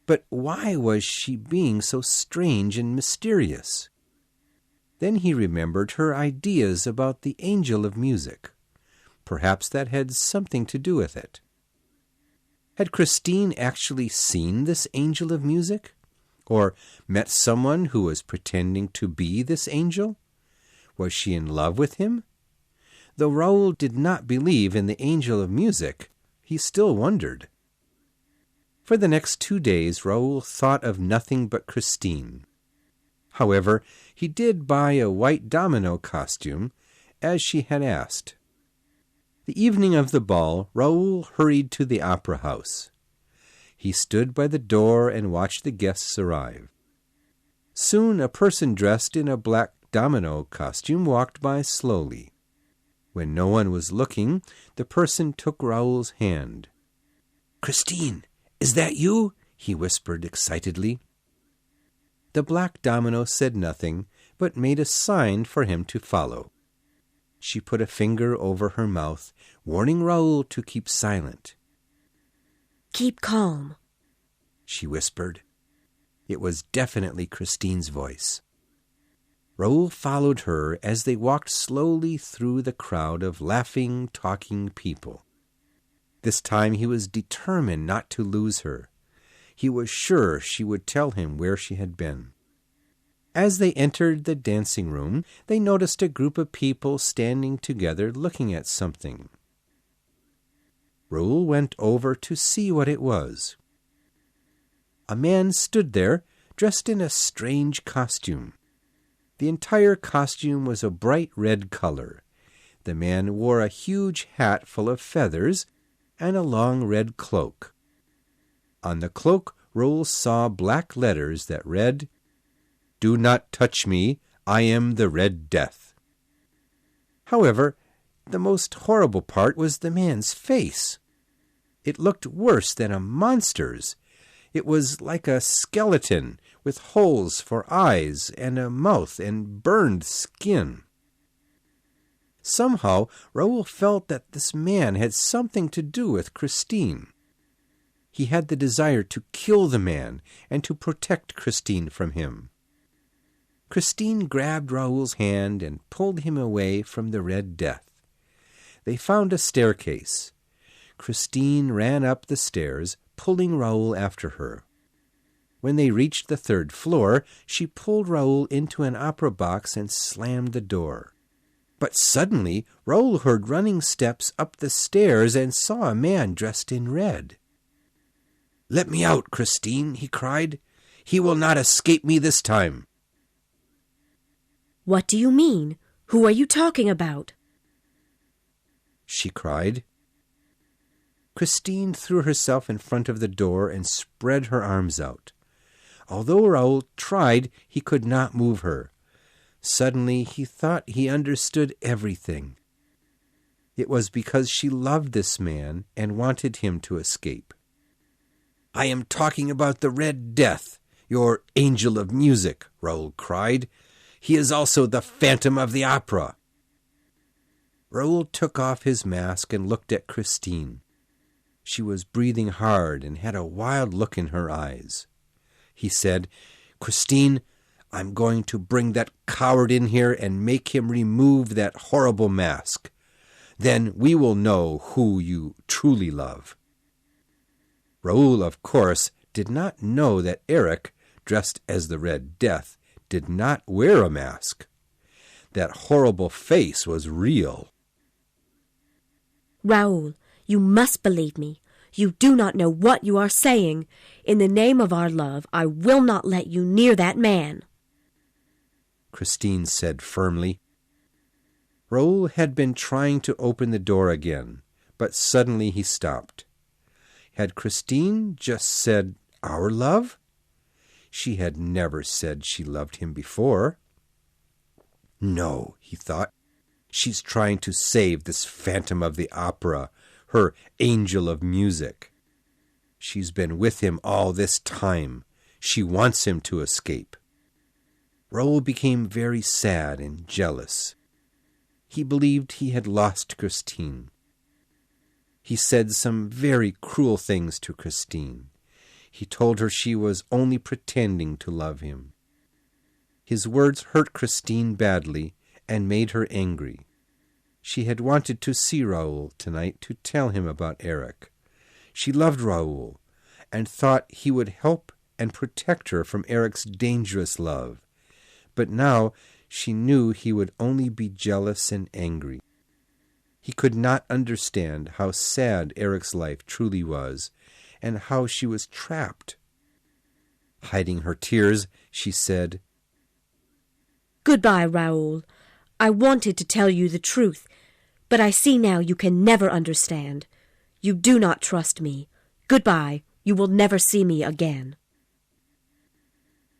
But why was she being so strange and mysterious? Then he remembered her ideas about the angel of music. Perhaps that had something to do with it. Had Christine actually seen this angel of music? Or met someone who was pretending to be this angel? Was she in love with him? Though Raoul did not believe in the angel of music, he still wondered. For the next 2 days, Raoul thought of nothing but Christine. However, he did buy a white domino costume, as she had asked. The evening of the ball, Raoul hurried to the opera house. He stood by the door and watched the guests arrive. Soon a person dressed in a black domino costume walked by slowly. When no one was looking, the person took Raoul's hand. "Christine, is that you?" he whispered excitedly. The black domino said nothing, but made a sign for him to follow. She put a finger over her mouth, warning Raoul to keep silent. "Keep calm," she whispered. It was definitely Christine's voice. Raoul followed her as they walked slowly through the crowd of laughing, talking people. This time he was determined not to lose her. He was sure she would tell him where she had been. As they entered the dancing room, they noticed a group of people standing together looking at something. Raoul went over to see what it was. A man stood there, dressed in a strange costume. The entire costume was a bright red color. The man wore a huge hat full of feathers and a long red cloak. On the cloak, Raoul saw black letters that read, "Do not touch me, I am the Red Death." However, the most horrible part was the man's face. It looked worse than a monster's. It was like a skeleton, with holes for eyes and a mouth and burned skin. Somehow, Raoul felt that this man had something to do with Christine. He had the desire to kill the man and to protect Christine from him. Christine grabbed Raoul's hand and pulled him away from the Red Death. They found a staircase. Christine ran up the stairs, pulling Raoul after her. When they reached the 3rd floor, she pulled Raoul into an opera box and slammed the door. But suddenly, Raoul heard running steps up the stairs and saw a man dressed in red. "Let me out, Christine," he cried. "He will not escape me this time." "What do you mean? Who are you talking about?" she cried. Christine threw herself in front of the door and spread her arms out. Although Raoul tried, he could not move her. Suddenly he thought he understood everything. It was because she loved this man and wanted him to escape. "I am talking about the Red Death, your angel of music," Raoul cried. "He is also the Phantom of the Opera." Raoul took off his mask and looked at Christine. She was breathing hard and had a wild look in her eyes. He said, "Christine, I'm going to bring that coward in here and make him remove that horrible mask. Then we will know who you truly love." Raoul, of course, did not know that Eric, dressed as the Red Death, did not wear a mask. That horrible face was real. "Raoul, you must believe me. You do not know what you are saying. In the name of our love, I will not let you near that man," Christine said firmly. Raoul had been trying to open the door again, but suddenly he stopped. Had Christine just said, "our love"? She had never said she loved him before. "No," he thought, "she's trying to save this Phantom of the Opera, her angel of music. She's been with him all this time. She wants him to escape." Raoul became very sad and jealous. He believed he had lost Christine. He said some very cruel things to Christine. He told her she was only pretending to love him. His words hurt Christine badly and made her angry. She had wanted to see Raoul tonight to tell him about Eric. She loved Raoul and thought he would help and protect her from Eric's dangerous love. But now she knew he would only be jealous and angry. He could not understand how sad Eric's life truly was and how she was trapped. Hiding her tears, she said, "Goodbye, Raoul. I wanted to tell you the truth, but I see now you can never understand. You do not trust me. Goodbye. You will never see me again."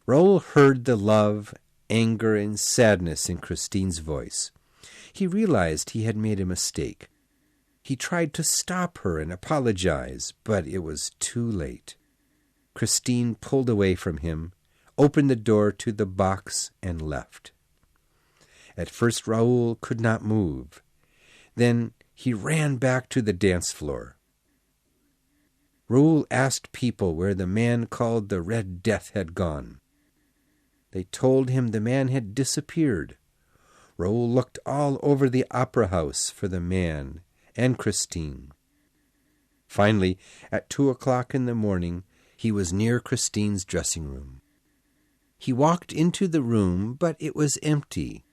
Raoul heard the love, anger, and sadness in Christine's voice. He realized he had made a mistake. He tried to stop her and apologize, but it was too late. Christine pulled away from him, opened the door to the box, and left. At first Raoul could not move. Then he ran back to the dance floor. Raoul asked people where the man called the Red Death had gone. They told him the man had disappeared. Raoul looked all over the opera house for the man and Christine. Finally, at 2:00 in the morning, he was near Christine's dressing room. He walked into the room, but it was empty.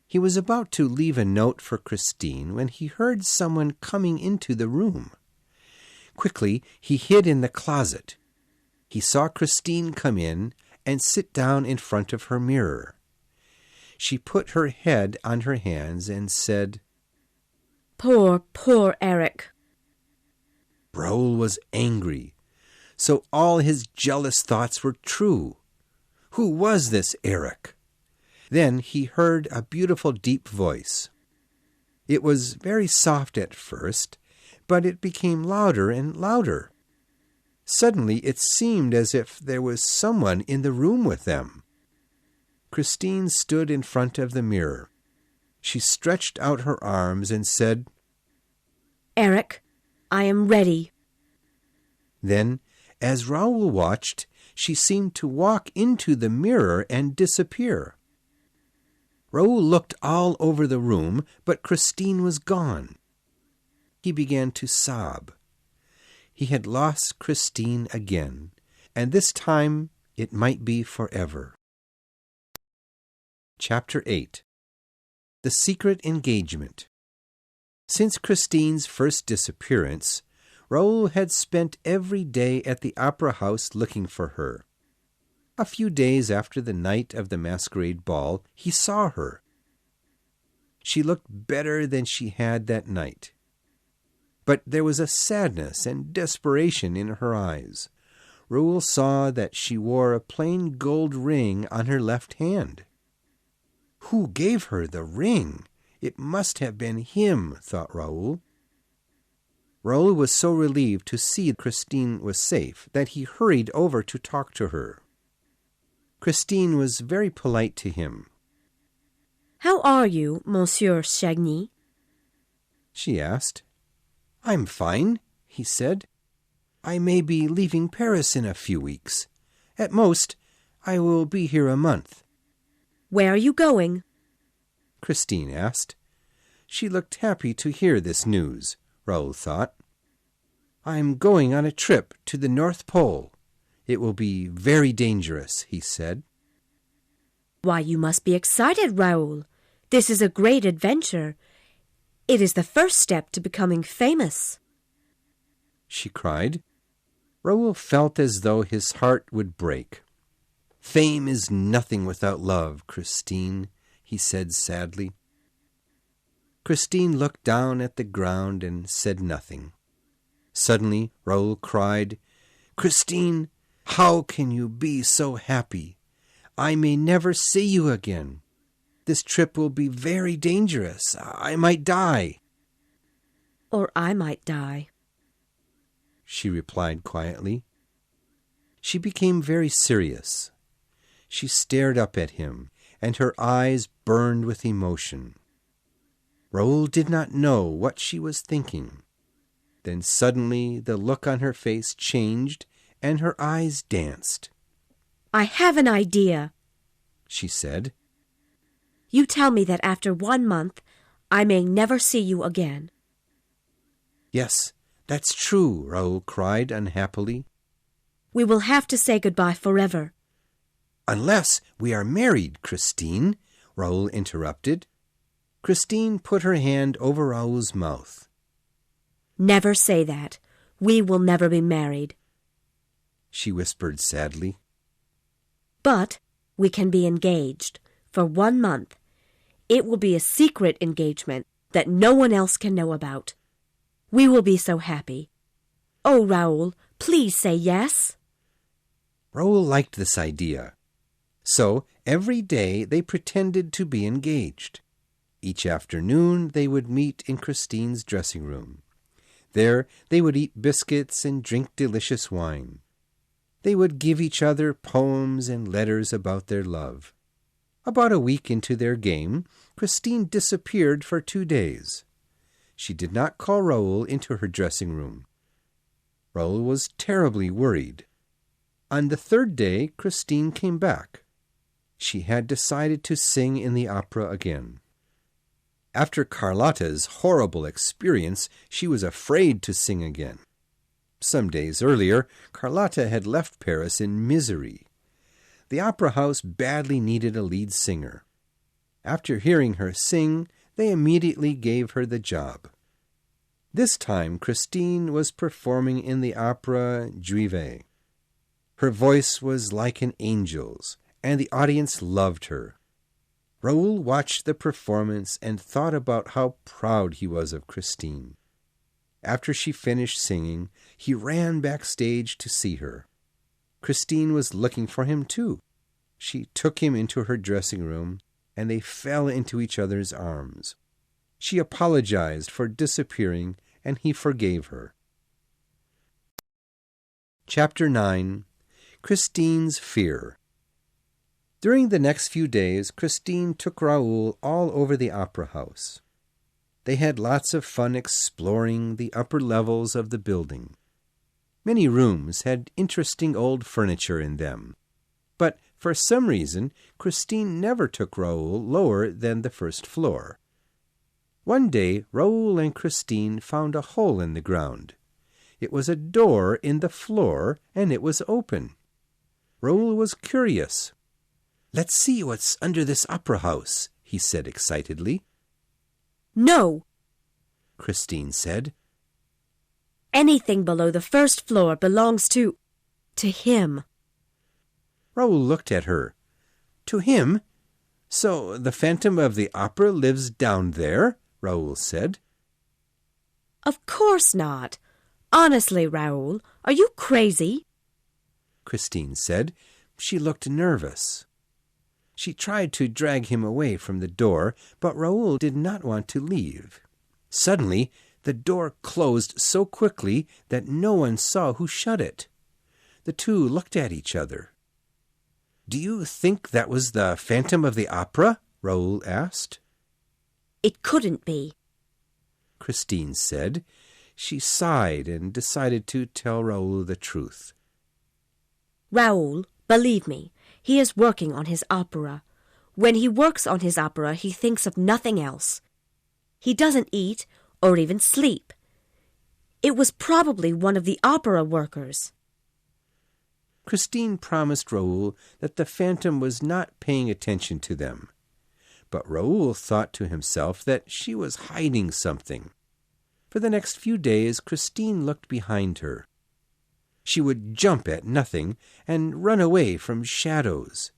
He was about to leave a note for Christine when he heard someone coming into the room. Quickly, he hid in the closet. He saw Christine come in and sit down in front of her mirror. She put her head on her hands and said, Poor, poor Eric." Raoul was angry. So all his jealous thoughts were true. Who was this Eric? Then he heard a beautiful deep voice. It was very soft at first, but it became louder and louder. Suddenly it seemed as if there was someone in the room with them. Christine stood in front of the mirror. She stretched out her arms and said, "Eric, I am ready." Then, as Raoul watched, she seemed to walk into the mirror and disappear. Raoul looked all over the room, but Christine was gone. He began to sob. He had lost Christine again, and this time it might be forever. Chapter 8. The Secret Engagement. Since Christine's first disappearance, Raoul had spent every day at the opera house looking for her. A few days after the night of the masquerade ball, he saw her. She looked better than she had that night. But there was a sadness and desperation in her eyes. Raoul saw that she wore a plain gold ring on her left hand. Who gave her the ring? It must have been him, thought Raoul. Raoul was so relieved to see Christine was safe that he hurried over to talk to her. Christine was very polite to him. "How are you, Monsieur Chagny?" she asked. "I'm fine," he said. "I may be leaving Paris in a few weeks. At most, I will be here a month." "Where are you going?" Christine asked. She looked happy to hear this news, Raoul thought. "I'm going on a trip to the North Pole. It will be very dangerous," he said. "Why, you must be excited, Raoul. This is a great adventure. It is the first step to becoming famous," she cried. Raoul felt as though his heart would break. "Fame is nothing without love, Christine," he said sadly. Christine looked down at the ground and said nothing. Suddenly Raoul cried, "Christine, how can you be so happy? I may never see you again. This trip will be very dangerous. I might die." "Or I might die," she replied quietly. She became very serious. She stared up at him, and her eyes burned with emotion. Raoul did not know what she was thinking. Then suddenly the look on her face changed, and her eyes danced. "I have an idea," she said. "You tell me that after 1 month I may never see you again." "Yes, that's true," Raoul cried unhappily. "We will have to say goodbye forever." "Unless we are married, Christine," Raoul interrupted. Christine put her hand over Raoul's mouth. "Never say that. We will never be married," she whispered sadly. "But we can be engaged for 1 month. It will be a secret engagement that no one else can know about. We will be so happy. Oh, Raoul, please say yes." Raoul liked this idea. So every day they pretended to be engaged. Each afternoon they would meet in Christine's dressing room. There they would eat biscuits and drink delicious wine. They would give each other poems and letters about their love. About a week into their game, Christine disappeared for 2 days. She did not call Raoul into her dressing room. Raoul was terribly worried. On the 3rd day, Christine came back. She had decided to sing in the opera again. After Carlotta's horrible experience, she was afraid to sing again. Some days earlier, Carlotta had left Paris in misery. The opera house badly needed a lead singer. After hearing her sing, they immediately gave her the job. This time, Christine was performing in the opera Juive. Her voice was like an angel's, and the audience loved her. Raoul watched the performance and thought about how proud he was of Christine. After she finished singing, he ran backstage to see her. Christine was looking for him too. She took him into her dressing room, and they fell into each other's arms. She apologized for disappearing, and he forgave her. Chapter 9. Christine's Fear. During the next few days, Christine took Raoul all over the opera house. They had lots of fun exploring the upper levels of the building. Many rooms had interesting old furniture in them. But for some reason, Christine never took Raoul lower than the 1st floor. One day, Raoul and Christine found a hole in the ground. It was a door in the floor, and it was open. Raoul was curious. "Let's see what's under this opera house," he said excitedly. "No," Christine said. Anything below the first floor belongs to him. Raoul looked at her. To him? So the Phantom of the Opera lives down there? Raoul said. Of course not. Honestly, Raoul, are you crazy? Christine said. She looked nervous. She tried to drag him away from the door, but Raoul did not want to leave. Suddenly, the door closed so quickly that no one saw who shut it. The two looked at each other. Do you think that was the Phantom of the Opera? Raoul asked. It couldn't be, Christine said. She sighed and decided to tell Raoul the truth. Raoul, believe me, he is working on his opera. When he works on his opera, he thinks of nothing else. He doesn't eat or even sleep. It was probably one of the opera workers. Christine promised Raoul that the Phantom was not paying attention to them. But Raoul thought to himself that she was hiding something. For the next few days, Christine looked behind her. She would jump at nothing and run away from shadows.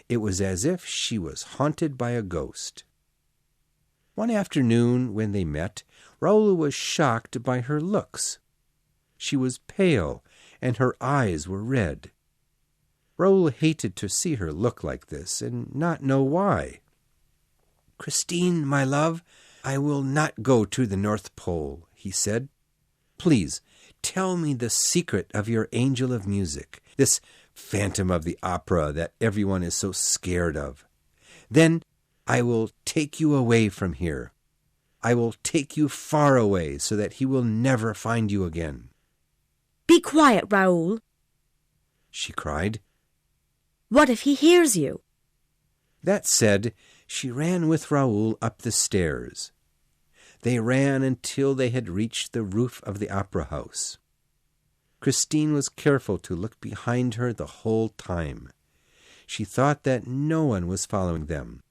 It was as if she was haunted by a ghost. One afternoon, when they met, Raoul was shocked by her looks. She was pale, and her eyes were red. Raoul hated to see her look like this and not know why. Christine, my love, I will not go to the North Pole, he said. Please, tell me the secret of your angel of music, this Phantom of the Opera that everyone is so scared of. Then I will take you away from here. I will take you far away so that he will never find you again. Be quiet, Raoul, she cried. What if he hears you? That said, she ran with Raoul up the stairs. They ran until they had reached the roof of the opera house. Christine was careful to look behind her the whole time. She thought that no one was following them.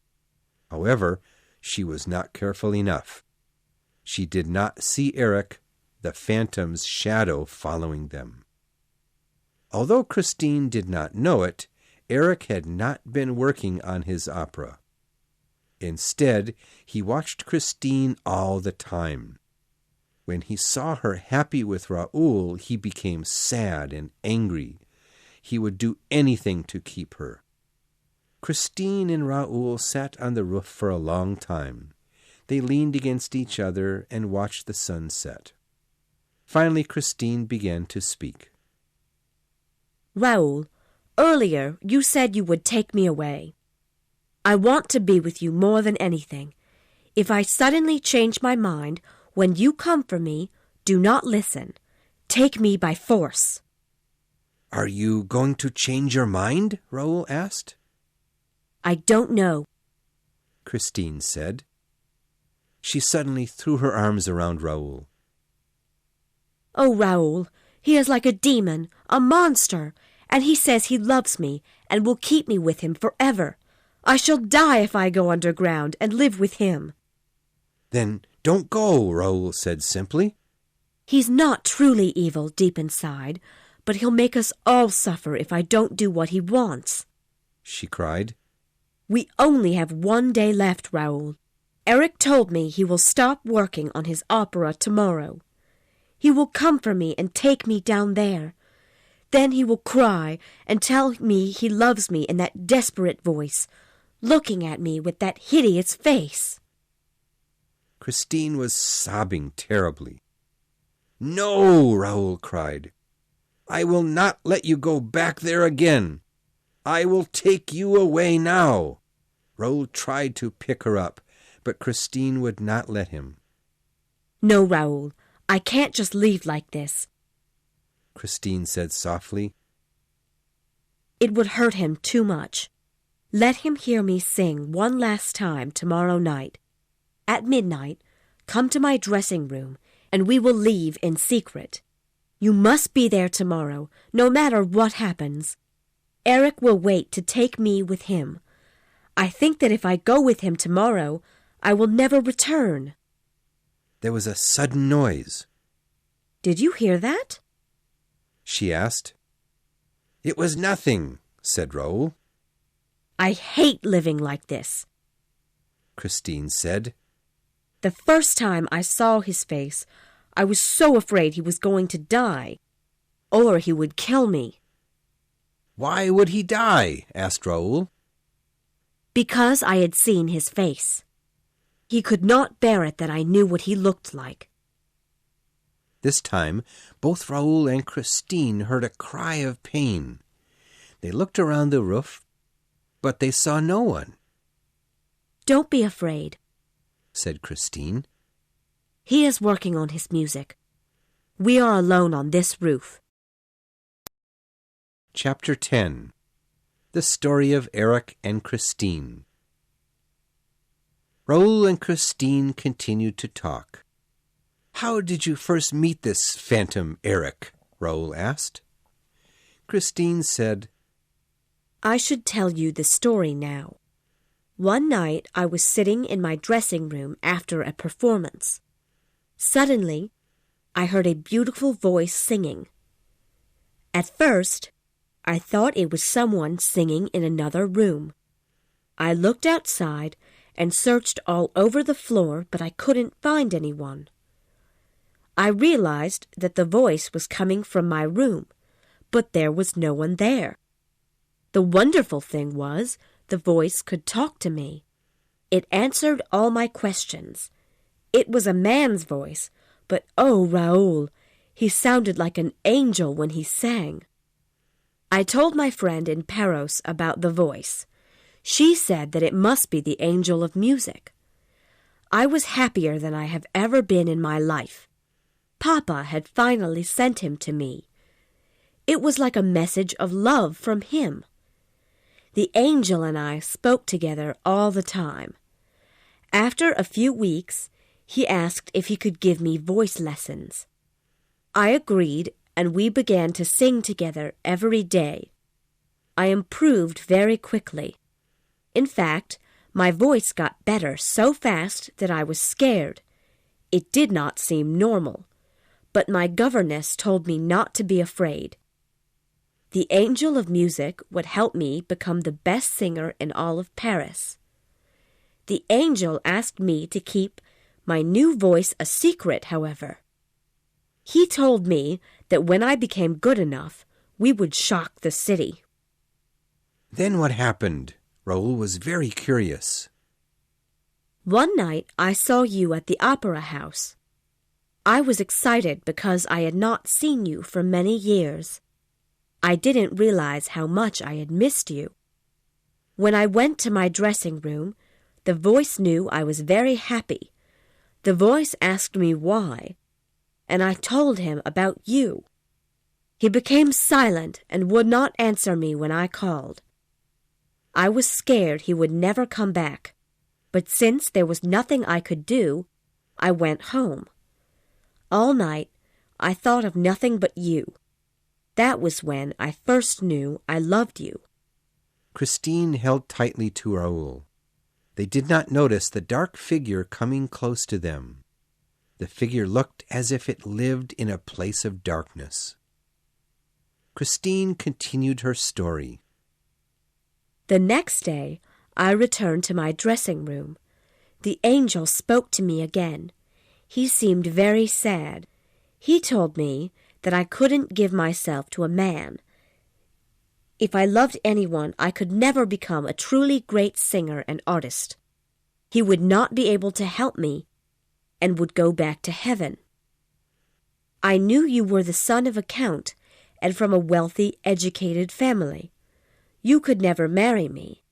However, she was not careful enough. She did not see Eric, the Phantom's shadow, following them. Although Christine did not know it, Eric had not been working on his opera. Instead, he watched Christine all the time. When he saw her happy with Raoul, he became sad and angry. He would do anything to keep her. Christine and Raoul sat on the roof for a long time. They leaned against each other and watched the sun set. Finally, Christine began to speak. Raoul, earlier you said you would take me away. I want to be with you more than anything. If I suddenly change my mind, when you come for me, do not listen. Take me by force. Are you going to change your mind? Raoul asked. I don't know, Christine said. She suddenly threw her arms around Raoul. Oh, Raoul, he is like a demon, a monster, and he says he loves me and will keep me with him forever. I shall die if I go underground and live with him. Then don't go, Raoul said simply. He's not truly evil deep inside, but he'll make us all suffer if I don't do what he wants, she cried. We only have one day left, Raoul. Eric told me he will stop working on his opera tomorrow. He will come for me and take me down there. Then he will cry and tell me he loves me in that desperate voice, looking at me with that hideous face. Christine was sobbing terribly. No, Raoul cried. I will not let you go back there again. I will take you away now. Raoul tried to pick her up, but Christine would not let him. No, Raoul, I can't just leave like this, Christine said softly. It would hurt him too much. Let him hear me sing one last time tomorrow night. At midnight, come to my dressing room, and we will leave in secret. You must be there tomorrow, no matter what happens. Eric will wait to take me with him. I think that if I go with him tomorrow, I will never return. There was a sudden noise. Did you hear that? She asked. It was nothing, said Raoul. I hate living like this, Christine said. The first time I saw his face, I was so afraid he was going to die, or he would kill me. Why would he die? Asked Raoul. Because I had seen his face. He could not bear it that I knew what he looked like. This time, both Raoul and Christine heard a cry of pain. They looked around the roof, but they saw no one. Don't be afraid, said Christine. He is working on his music. We are alone on this roof. Chapter 10. The Story of Eric and Christine. Raoul and Christine continued to talk. How did you first meet this phantom Eric? Raoul asked. Christine said, I should tell you the story now. One night I was sitting in my dressing room after a performance. Suddenly, I heard a beautiful voice singing. At first, I thought it was someone singing in another room. I looked outside and searched all over the floor, but I couldn't find anyone. I realized that the voice was coming from my room, but there was no one there. The wonderful thing was, the voice could talk to me. It answered all my questions. It was a man's voice, but oh, Raoul, he sounded like an angel when he sang. I told my friend in Paris about the voice. She said that it must be the angel of music. I was happier than I have ever been in my life. Papa had finally sent him to me. It was like a message of love from him. The angel and I spoke together all the time. After a few weeks, he asked if he could give me voice lessons. I agreed, and we began to sing together every day. I improved very quickly. In fact, my voice got better so fast that I was scared. It did not seem normal, but my governess told me not to be afraid. The angel of music would help me become the best singer in all of Paris. The angel asked me to keep my new voice a secret, however. He told me that when I became good enough, we would shock the city. Then what happened? Raoul was very curious. One night I saw you at the opera house. I was excited because I had not seen you for many years. I didn't realize how much I had missed you. When I went to my dressing room, the voice knew I was very happy. The voice asked me why, and I told him about you. He became silent and would not answer me when I called. I was scared he would never come back, but since there was nothing I could do, I went home. All night, I thought of nothing but you. That was when I first knew I loved you. Christine held tightly to Raoul. They did not notice the dark figure coming close to them. The figure looked as if it lived in a place of darkness. Christine continued her story. The next day, I returned to my dressing room. The angel spoke to me again. He seemed very sad. He told me that I couldn't give myself to a man. If I loved anyone, I could never become a truly great singer and artist. He would not be able to help me and would go back to heaven. I knew you were the son of a count and from a wealthy, educated family. You could never marry me.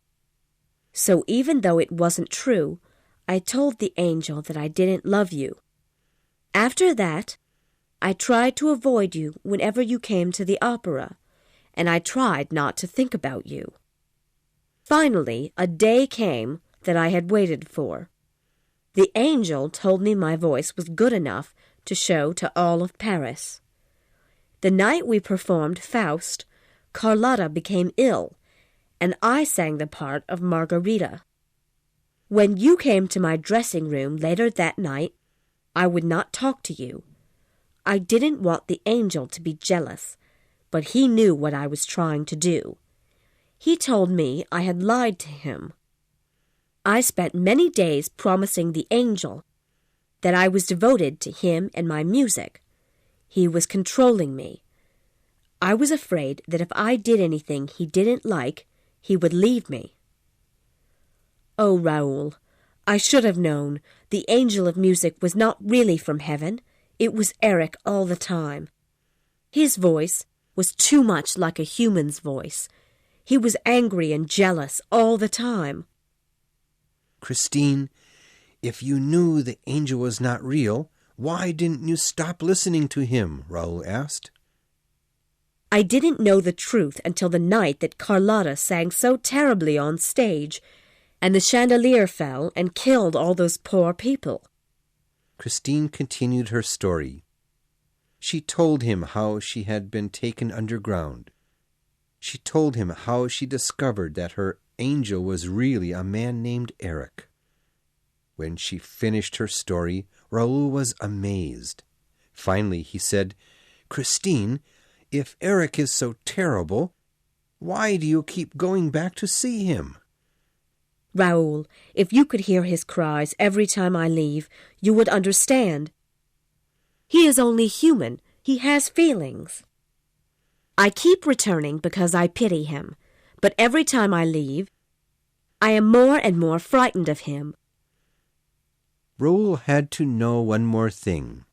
So even though it wasn't true, I told the angel that I didn't love you. After that, I tried to avoid you whenever you came to the opera, and I tried not to think about you. Finally, a day came that I had waited for. The angel told me my voice was good enough to show to all of Paris. The night we performed Faust, Carlotta became ill, and I sang the part of Margarita. When you came to my dressing room later that night, I would not talk to you. I didn't want the angel to be jealous, but he knew what I was trying to do. He told me I had lied to him. I spent many days promising the angel that I was devoted to him and my music. He was controlling me. I was afraid that if I did anything he didn't like, he would leave me. Oh, Raoul, I should have known. The angel of music was not really from heaven. It was Eric all the time. His voice was too much like a human's voice. He was angry and jealous all the time. Christine, if you knew the angel was not real, why didn't you stop listening to him? Raoul asked. I didn't know the truth until the night that Carlotta sang so terribly on stage, and the chandelier fell and killed all those poor people. Christine continued her story. She told him how she had been taken underground. She told him how she discovered that her angel was really a man named Eric. When she finished her story, Raoul was amazed. Finally, he said, "Christine, if Eric is so terrible, why do you keep going back to see him?" Raoul, if you could hear his cries every time I leave, you would understand. He is only human. He has feelings. I keep returning because I pity him, but every time I leave, I am more and more frightened of him. Raoul had to know one more thing.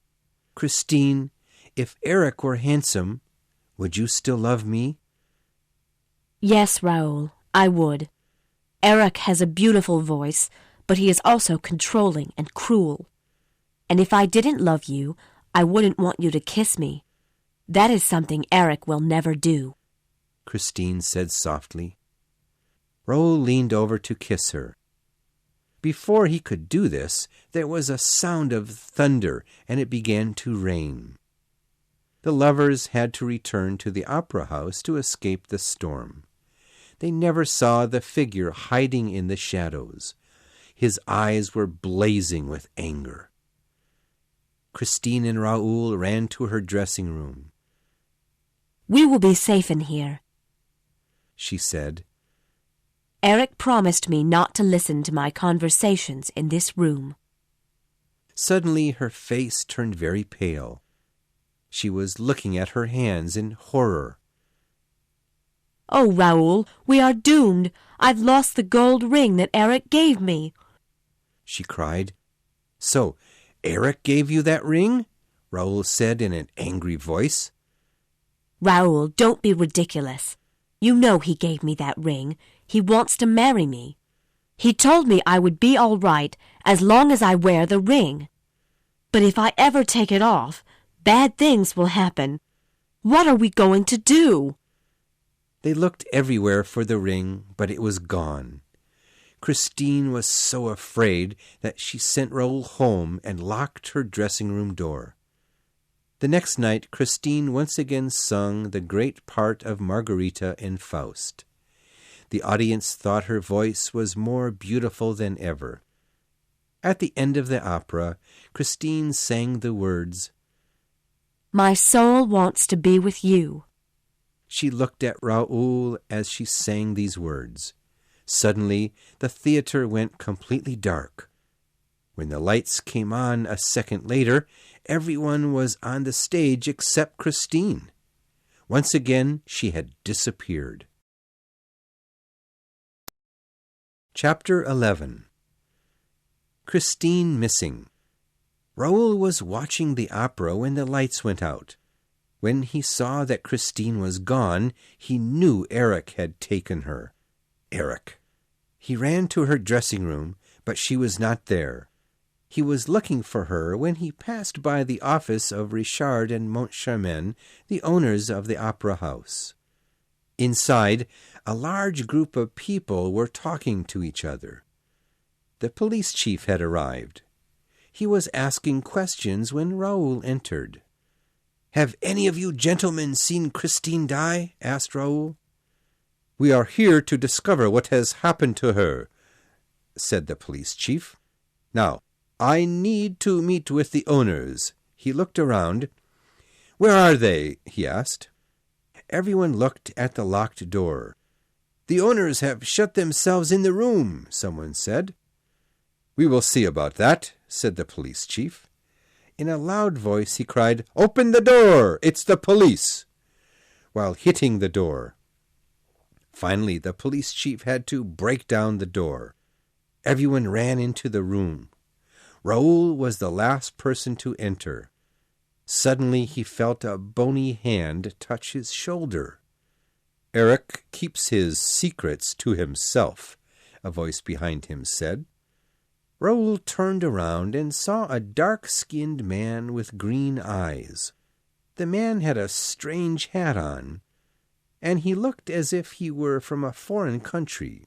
Christine, if Eric were handsome, would you still love me? Yes, Raoul, I would. Eric has a beautiful voice, but he is also controlling and cruel. And if I didn't love you, I wouldn't want you to kiss me. That is something Eric will never do, Christine said softly. Raoul leaned over to kiss her. Before he could do this, there was a sound of thunder, and it began to rain. The lovers had to return to the opera house to escape the storm. They never saw the figure hiding in the shadows. His eyes were blazing with anger. Christine and Raoul ran to her dressing room. "We will be safe in here," she said. "Eric promised me not to listen to my conversations in this room." Suddenly her face turned very pale. She was looking at her hands in horror. "Oh, Raoul, we are doomed. I've lost the gold ring that Eric gave me," she cried. "So, Eric gave you that ring?" Raoul said in an angry voice. "Raoul, don't be ridiculous. You know he gave me that ring. He wants to marry me. He told me I would be all right as long as I wear the ring. But if I ever take it off, bad things will happen. What are we going to do?" They looked everywhere for the ring, but it was gone. Christine was so afraid that she sent Raoul home and locked her dressing-room door. The next night, Christine once again sung the great part of Margarita in Faust. The audience thought her voice was more beautiful than ever. At the end of the opera, Christine sang the words, "My soul wants to be with you." She looked at Raoul as she sang these words. Suddenly, the theater went completely dark. When the lights came on a second later, everyone was on the stage except Christine. Once again, she had disappeared. Chapter 11. Christine Missing. Raoul was watching the opera when the lights went out. When he saw that Christine was gone, he knew Eric had taken her. Eric. He ran to her dressing room, but she was not there. He was looking for her when he passed by the office of Richard and Montcharmin, the owners of the opera house. Inside, a large group of people were talking to each other. The police chief had arrived. He was asking questions when Raoul entered. "Have any of you gentlemen seen Christine Daaé?" asked Raoul. "We are here to discover what has happened to her," said the police chief. "Now, I need to meet with the owners." He looked around. "Where are they?" he asked. Everyone looked at the locked door. "The owners have shut themselves in the room," someone said. "We will see about that," said the police chief. In a loud voice he cried, "Open the door! It's the police!" while hitting the door. Finally, the police chief had to break down the door. Everyone ran into the room. Raoul was the last person to enter. Suddenly he felt a bony hand touch his shoulder. "Eric keeps his secrets to himself," a voice behind him said. Raoul turned around and saw a dark-skinned man with green eyes. The man had a strange hat on, and he looked as if he were from a foreign country.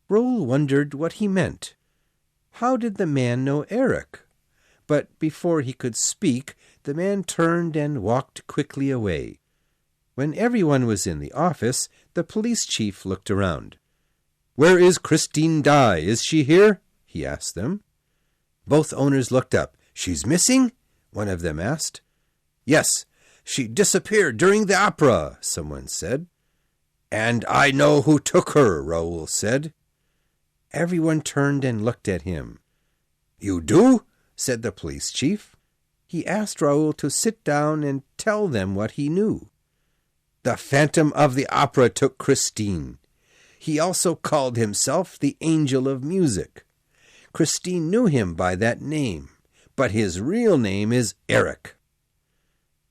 Raoul wondered what he meant. How did the man know Eric? But before he could speak, the man turned and walked quickly away. When everyone was in the office, the police chief looked around. "Where is Christine Daaé? Is she here?" he asked them. Both owners looked up. "She's missing?" one of them asked. "Yes, she disappeared during the opera," someone said. "And I know who took her," Raoul said. Everyone turned and looked at him. "You do?" said the police chief. He asked Raoul to sit down and tell them what he knew. "The Phantom of the Opera took Christine. He also called himself the Angel of Music. Christine knew him by that name, but his real name is Eric."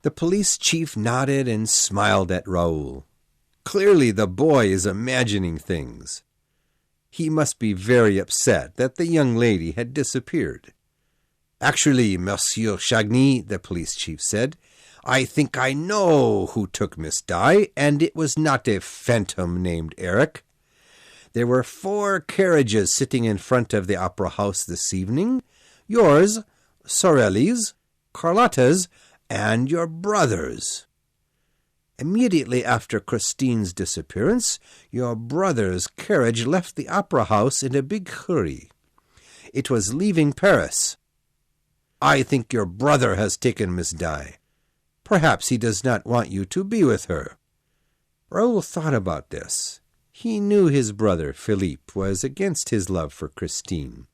The police chief nodded and smiled at Raoul. Clearly the boy is imagining things. He must be very upset that the young lady had disappeared. "Actually, Monsieur Chagny," the police chief said, "I think I know who took Miss Daaé, and it was not a phantom named Eric. There were 4 carriages sitting in front of the opera house this evening. Yours, Sorelli's, Carlotta's, and your brother's. Immediately after Christine's disappearance, your brother's carriage left the opera house in a big hurry. It was leaving Paris. I think your brother has taken Miss Daaé. Perhaps he does not want you to be with her." Raoul thought about this. He knew his brother, Philippe, was against his love for Christine.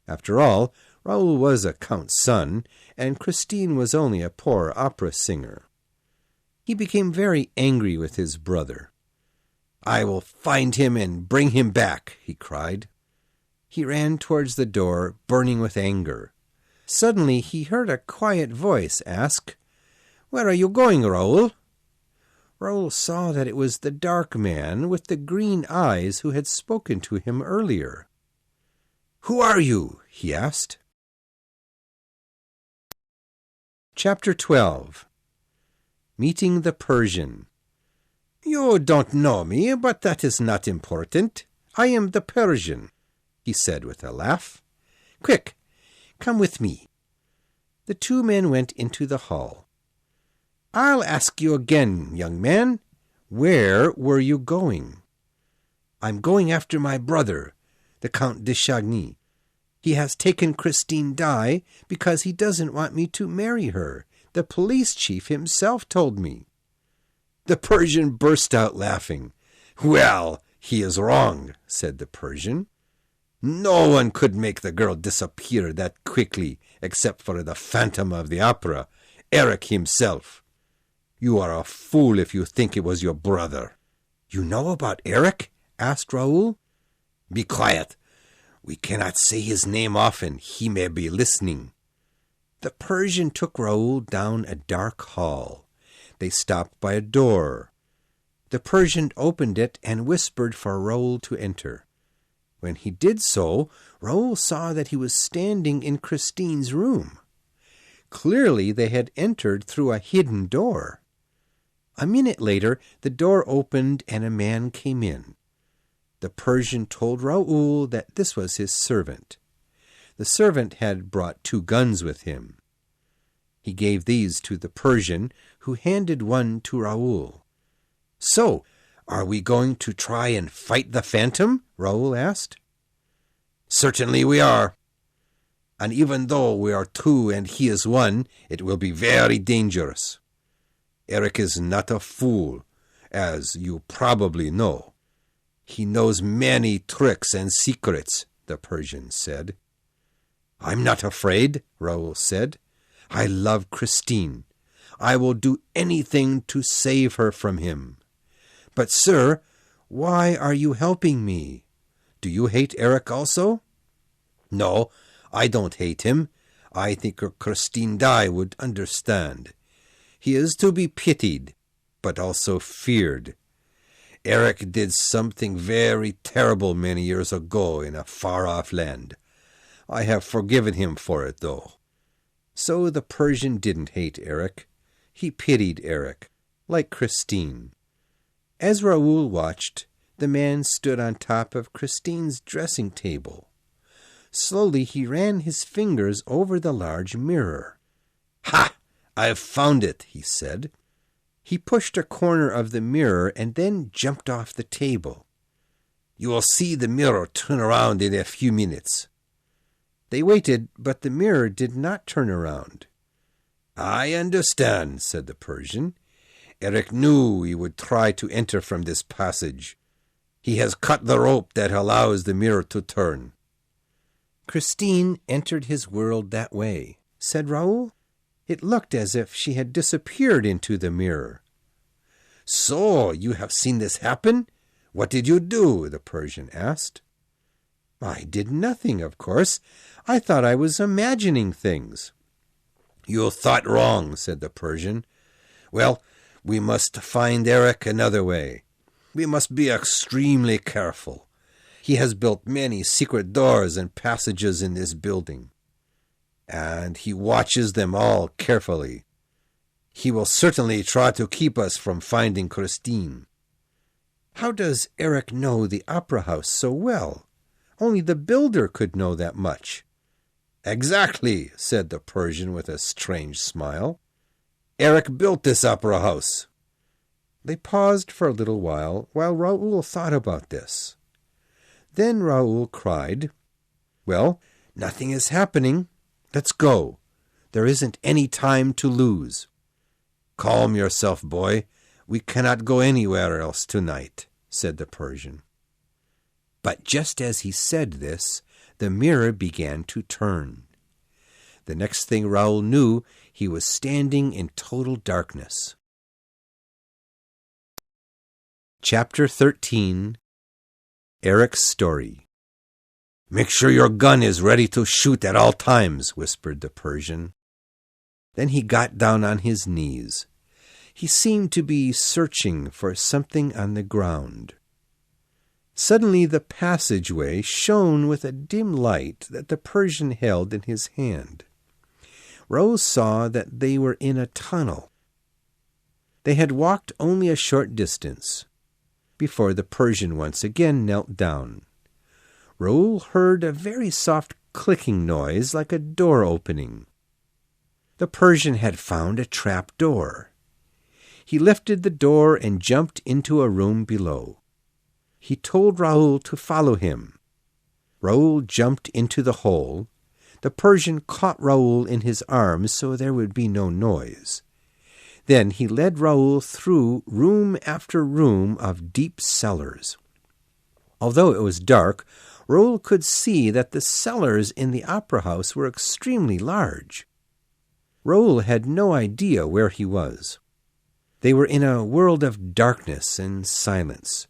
After all, Raoul was a count's son, and Christine was only a poor opera singer. He became very angry with his brother. "I will find him and bring him back," he cried. He ran towards the door, burning with anger. Suddenly he heard a quiet voice ask, "Where are you going, Raoul?" Raoul saw that it was the dark man with the green eyes who had spoken to him earlier. "Who are you?" he asked. Chapter 12. Meeting the Persian. "You don't know me, but that is not important. I am the Persian," he said with a laugh. "Quick, come with me." The 2 men went into the hall. "I'll ask you again, young man. Where were you going?" "I'm going after my brother, the Count de Chagny. He has taken Christine Daaé because he doesn't want me to marry her. The police chief himself told me." The Persian burst out laughing. "Well, he is wrong," said the Persian. "No one could make the girl disappear that quickly except for the Phantom of the Opera, Eric himself. You are a fool if you think it was your brother." "You know about Eric?" asked Raoul. "Be quiet. We cannot say his name often. He may be listening." The Persian took Raoul down a dark hall. They stopped by a door. The Persian opened it and whispered for Raoul to enter. When he did so, Raoul saw that he was standing in Christine's room. Clearly they had entered through a hidden door. A minute later, the door opened and a man came in. The Persian told Raoul that this was his servant. The servant had brought 2 guns with him. He gave these to the Persian, who handed one to Raoul. "So, are we going to try and fight the Phantom?" Raoul asked. "Certainly we are. And even though we are 2 and he is 1, it will be very dangerous. Eric is not a fool, as you probably know. He knows many tricks and secrets, the Persian said. I'm not afraid, Raoul said. I love Christine. I will do anything to save her from him. But, sir, why are you helping me? Do you hate Eric also? No, I don't hate him. I think Christine Daaé would understand. He is to be pitied, but also feared. Eric did something very terrible many years ago in a far-off land. I have forgiven him for it, though. So the Persian didn't hate Eric. He pitied Eric, like Christine. As Raoul watched, the man stood on top of Christine's dressing table. Slowly he ran his fingers over the large mirror. Ha! I've found it, he said. He pushed a corner of the mirror and then jumped off the table. You will see the mirror turn around in a few minutes. They waited, but the mirror did not turn around. I understand, said the Persian. Eric knew he would try to enter from this passage. He has cut the rope that allows the mirror to turn. Christine entered his world that way, said Raoul. It looked as if she had disappeared into the mirror. So, you have seen this happen? What did you do? The Persian asked. I did nothing, of course. I thought I was imagining things. You thought wrong, said the Persian. Well, we must find Eric another way. We must be extremely careful. He has built many secret doors and passages in this building, and he watches them all carefully. He will certainly try to keep us from finding Christine. How does Eric know the opera house so well? Only the builder could know that much. Exactly, said the Persian with a strange smile. Eric built this opera house. They paused for a little while Raoul thought about this. Then Raoul cried, Well, nothing is happening. Let's go. There isn't any time to lose. Calm yourself, boy. We cannot go anywhere else tonight, said the Persian. But just as he said this, the mirror began to turn. The next thing Raoul knew, he was standing in total darkness. Chapter 13. Eric's Story. Make sure your gun is ready to shoot at all times, whispered the Persian. Then he got down on his knees. He seemed to be searching for something on the ground. Suddenly the passageway shone with a dim light that the Persian held in his hand. Raoul saw that they were in a tunnel. They had walked only a short distance before the Persian once again knelt down. Raoul heard a very soft clicking noise like a door opening. The Persian had found a trap door. He lifted the door and jumped into a room below. He told Raoul to follow him. Raoul jumped into the hole. The Persian caught Raoul in his arms so there would be no noise. Then he led Raoul through room after room of deep cellars. Although it was dark, Raoul could see that the cellars in the opera house were extremely large. Raoul had no idea where he was. They were in a world of darkness and silence.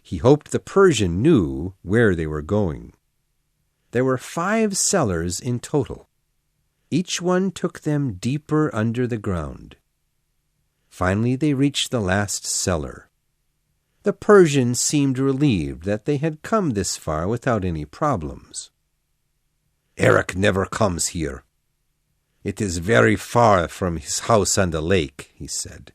He hoped the Persian knew where they were going. There were 5 cellars in total. Each one took them deeper under the ground. Finally, they reached the last cellar. The Persian seemed relieved that they had come this far without any problems. Eric never comes here. It is very far from his house on the lake, he said.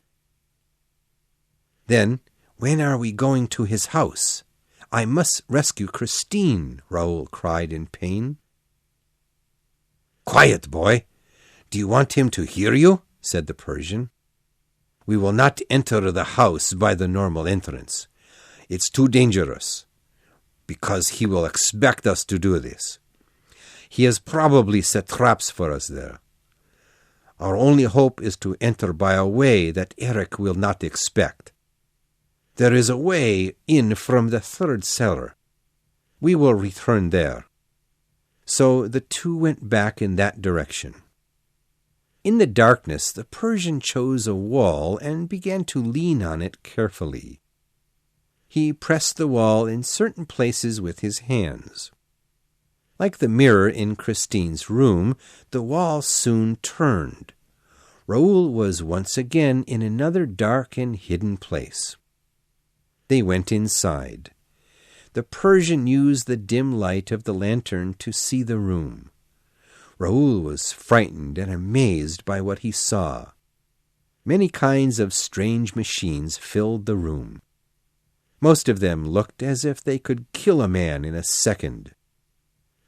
Then, when are we going to his house? I must rescue Christine, Raoul cried in pain. Quiet, boy. Do you want him to hear you? Said the Persian. We will not enter the house by the normal entrance. It's too dangerous, because he will expect us to do this. He has probably set traps for us there. Our only hope is to enter by a way that Eric will not expect. There is a way in from the third cellar. We will return there." So the two went back in that direction. In the darkness, the Persian chose a wall and began to lean on it carefully. He pressed the wall in certain places with his hands. Like the mirror in Christine's room, the wall soon turned. Raoul was once again in another dark and hidden place. They went inside. The Persian used the dim light of the lantern to see the room. Raoul was frightened and amazed by what he saw. Many kinds of strange machines filled the room. Most of them looked as if they could kill a man in a second.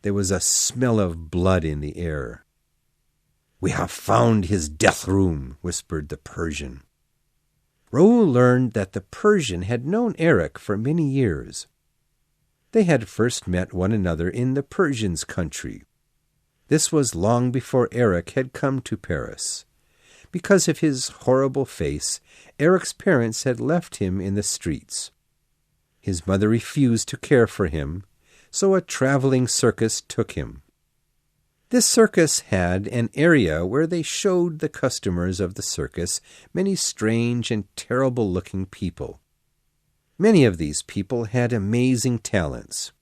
There was a smell of blood in the air. "We have found his death room," whispered the Persian. Raoul learned that the Persian had known Eric for many years. They had first met one another in the Persian's country. This was long before Eric had come to Paris. Because of his horrible face, Eric's parents had left him in the streets. His mother refused to care for him, so a traveling circus took him. This circus had an area where they showed the customers of the circus many strange and terrible-looking people. Many of these people had amazing talents.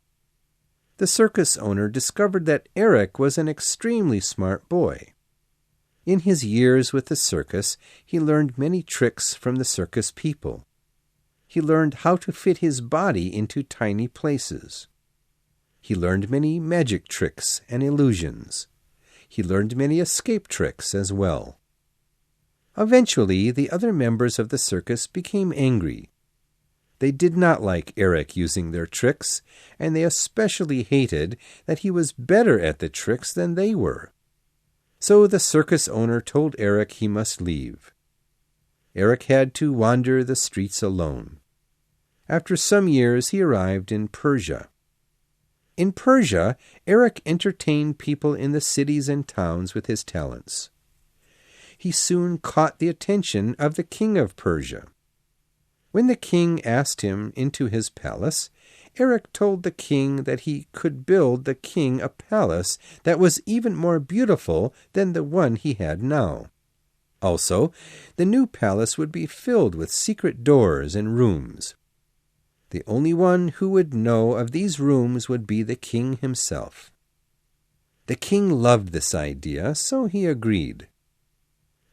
The circus owner discovered that Eric was an extremely smart boy. In his years with the circus, he learned many tricks from the circus people. He learned how to fit his body into tiny places. He learned many magic tricks and illusions. He learned many escape tricks as well. Eventually, the other members of the circus became angry. They did not like Eric using their tricks, and they especially hated that he was better at the tricks than they were. So the circus owner told Eric he must leave. Eric had to wander the streets alone. After some years, he arrived in Persia. In Persia, Eric entertained people in the cities and towns with his talents. He soon caught the attention of the king of Persia. When the king asked him into his palace, Eric told the king that he could build the king a palace that was even more beautiful than the one he had now. Also, the new palace would be filled with secret doors and rooms. The only one who would know of these rooms would be the king himself. The king loved this idea, so he agreed.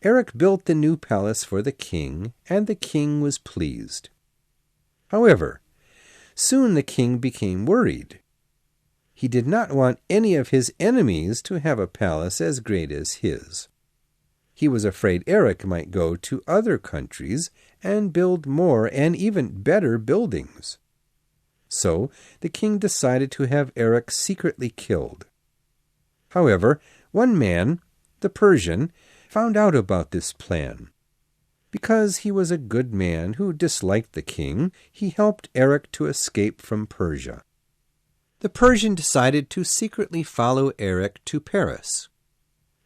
Eric built the new palace for the king, and the king was pleased. However, soon the king became worried. He did not want any of his enemies to have a palace as great as his. He was afraid Eric might go to other countries and build more and even better buildings. So the king decided to have Eric secretly killed. However, one man, the Persian, found out about this plan. Because he was a good man who disliked the king, he helped Eric to escape from Persia. The Persian decided to secretly follow Eric to Paris.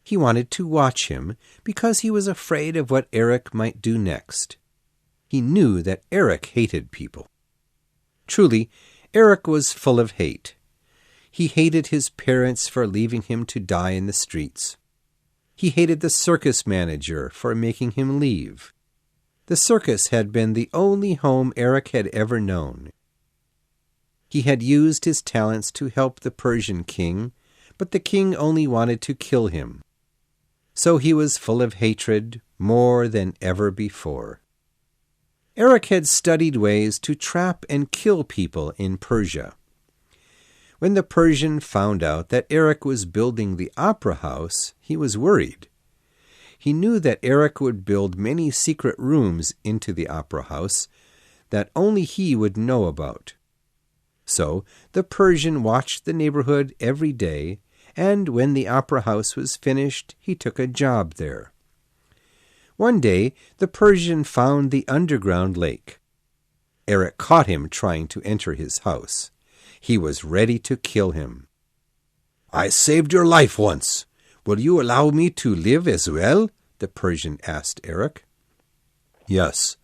He wanted to watch him because he was afraid of what Eric might do next. He knew that Eric hated people. Truly, Eric was full of hate. He hated his parents for leaving him to die in the streets. He hated the circus manager for making him leave. The circus had been the only home Eric had ever known. He had used his talents to help the Persian king, but the king only wanted to kill him. So he was full of hatred more than ever before. Eric had studied ways to trap and kill people in Persia. When the Persian found out that Eric was building the opera house, he was worried. He knew that Eric would build many secret rooms into the opera house that only he would know about. So the Persian watched the neighborhood every day, and when the opera house was finished, he took a job there. One day, the Persian found the underground lake. Eric caught him trying to enter his house. He was ready to kill him. "I saved your life once. Will you allow me to live as well? The Persian asked Eric. Yes,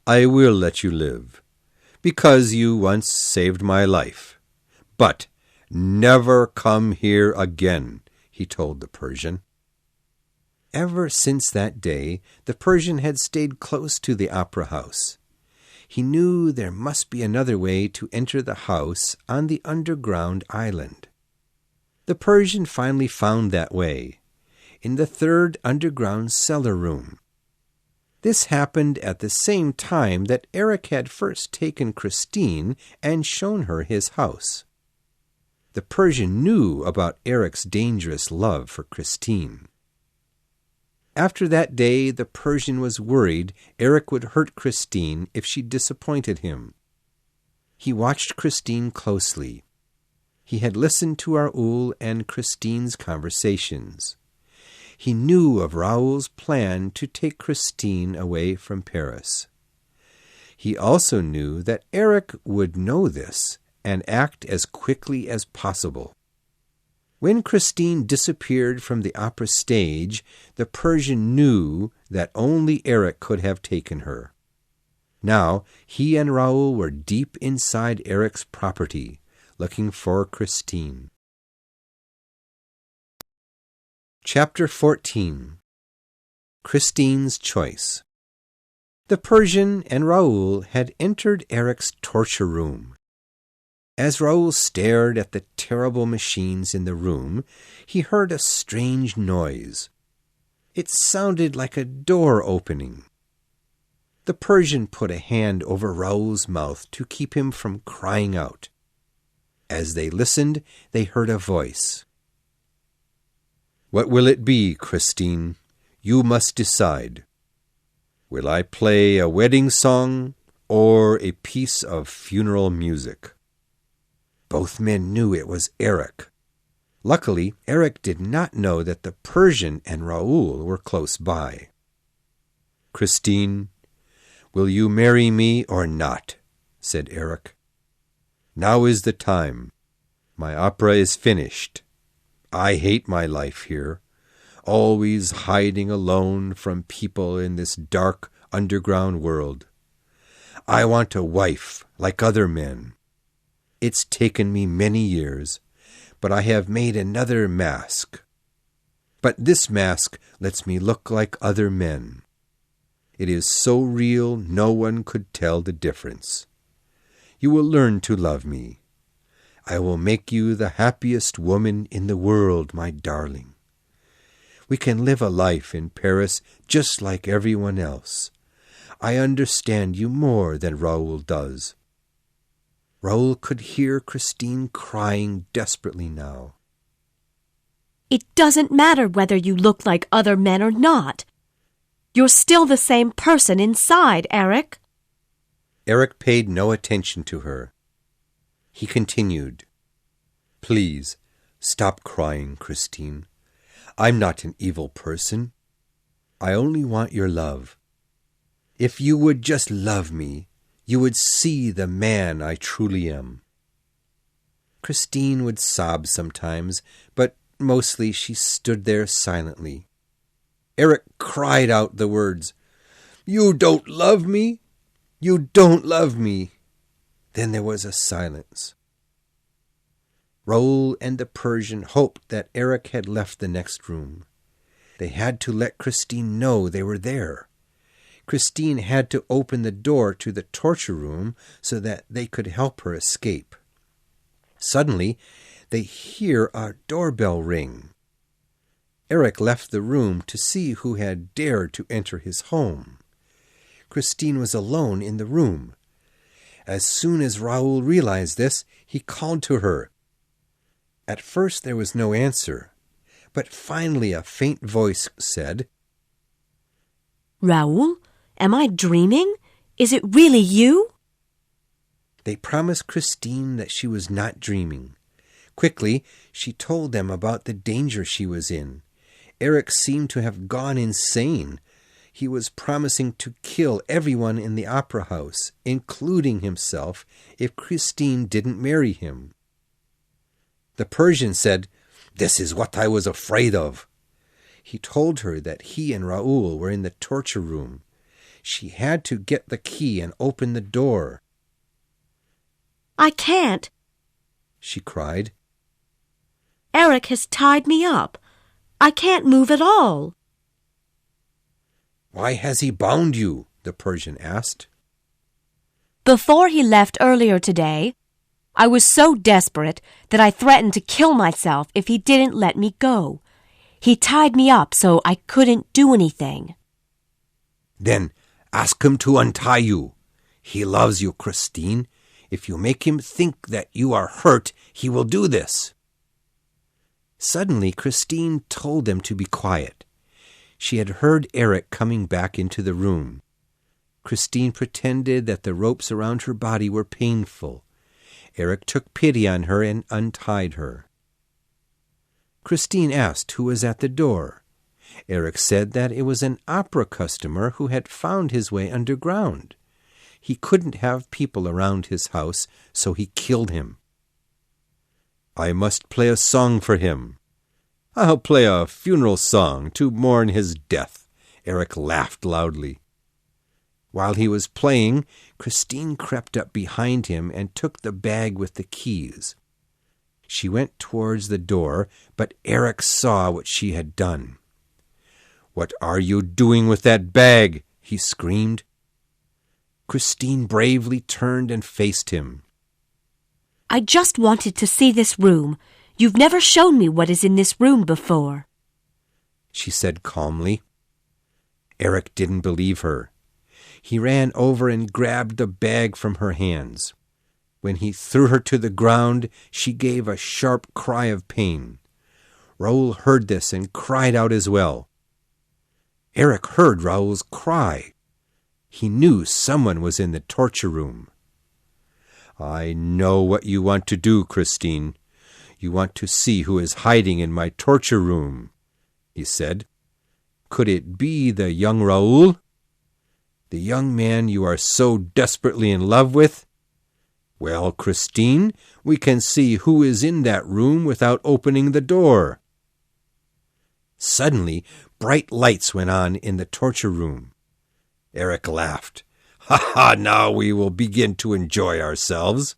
I will let you live, because you once saved my life. But never come here again, he told the Persian. Ever since that day, the Persian had stayed close to the opera house. He knew there must be another way to enter the house on the underground island. The Persian finally found that way, in the third underground cellar room. This happened at the same time that Eric had first taken Christine and shown her his house. The Persian knew about Eric's dangerous love for Christine. After that day, the Persian was worried Eric would hurt Christine if she disappointed him. He watched Christine closely. He had listened to Raoul and Christine's conversations. He knew of Raoul's plan to take Christine away from Paris. He also knew that Eric would know this and act as quickly as possible. When Christine disappeared from the opera stage, the Persian knew that only Eric could have taken her. Now he and Raoul were deep inside Eric's property, looking for Christine. Chapter 14. Christine's Choice. The Persian and Raoul had entered Eric's torture room. As Raoul stared at the terrible machines in the room, he heard a strange noise. It sounded like a door opening. The Persian put a hand over Raoul's mouth to keep him from crying out. As they listened, they heard a voice. What will it be, Christine? You must decide. Will I play a wedding song or a piece of funeral music? Both men knew it was Eric. Luckily, Eric did not know that the Persian and Raoul were close by. Christine, will you marry me or not? Said Eric. Now is the time. My opera is finished. I hate my life here, always hiding alone from people in this dark underground world. I want a wife like other men. It's taken me many years, but I have made another mask. But this mask lets me look like other men. It is so real no one could tell the difference. You will learn to love me. I will make you the happiest woman in the world, my darling. We can live a life in Paris just like everyone else. I understand you more than Raoul does. Raoul could hear Christine crying desperately now. It doesn't matter whether you look like other men or not. You're still the same person inside, Eric. Eric paid no attention to her. He continued, Please, stop crying, Christine. I'm not an evil person. I only want your love. If you would just love me, you would see the man I truly am. Christine would sob sometimes, but mostly she stood there silently. Eric cried out the words, You don't love me? You don't love me. Then there was a silence. Raoul and the Persian hoped that Eric had left the next room. They had to let Christine know they were there. Christine had to open the door to the torture room so that they could help her escape. Suddenly, they hear a doorbell ring. Eric left the room to see who had dared to enter his home. Christine was alone in the room. As soon as Raoul realized this, he called to her. At first there was no answer, but finally a faint voice said, Raoul, am I dreaming? Is it really you? They promised Christine that she was not dreaming. Quickly, she told them about the danger she was in. Eric seemed to have gone insane. He was promising to kill everyone in the opera house, including himself, if Christine didn't marry him. The Persian said, This is what I was afraid of." He told her that he and Raoul were in the torture room. She had to get the key and open the door. "I can't," she cried. "Eric has tied me up. I can't move at all." "Why has he bound you?" the Persian asked. "Before he left earlier today, I was so desperate that I threatened to kill myself if he didn't let me go. He tied me up so I couldn't do anything." "Then ask him to untie you. He loves you, Christine. If you make him think that you are hurt, he will do this." Suddenly, Christine told them to be quiet. She had heard Eric coming back into the room. Christine pretended that the ropes around her body were painful. Eric took pity on her and untied her. Christine asked who was at the door. Eric said that it was an opera customer who had found his way underground. He couldn't have people around his house, so he killed him. "I must play a song for him. I'll play a funeral song to mourn his death." Eric laughed loudly. While he was playing, Christine crept up behind him and took the bag with the keys. She went towards the door, but Eric saw what she had done. "What are you doing with that bag?" he screamed. Christine bravely turned and faced him. "I just wanted to see this room. You've never shown me what is in this room before," she said calmly. Eric didn't believe her. He ran over and grabbed the bag from her hands. When he threw her to the ground, she gave a sharp cry of pain. Raoul heard this and cried out as well. Eric heard Raoul's cry. He knew someone was in the torture room. "I know what you want to do, Christine. You want to see who is hiding in my torture room," he said. "Could it be the young Raoul? The young man you are so desperately in love with? Well, Christine, we can see who is in that room without opening the door." Suddenly, bright lights went on in the torture room. Eric laughed. "Ha ha, now we will begin to enjoy ourselves."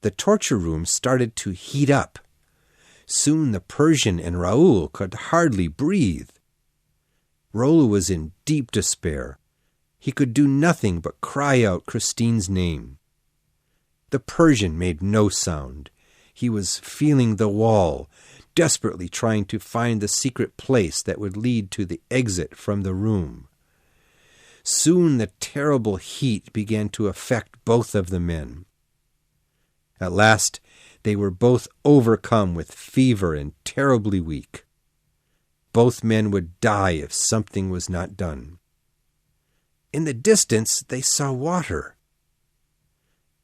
The torture room started to heat up. Soon the Persian and Raoul could hardly breathe. Raoul was in deep despair. He could do nothing but cry out Christine's name. The Persian made no sound. He was feeling the wall, desperately trying to find the secret place that would lead to the exit from the room. Soon the terrible heat began to affect both of the men. At last, they were both overcome with fever and terribly weak. Both men would die if something was not done. In the distance, they saw water.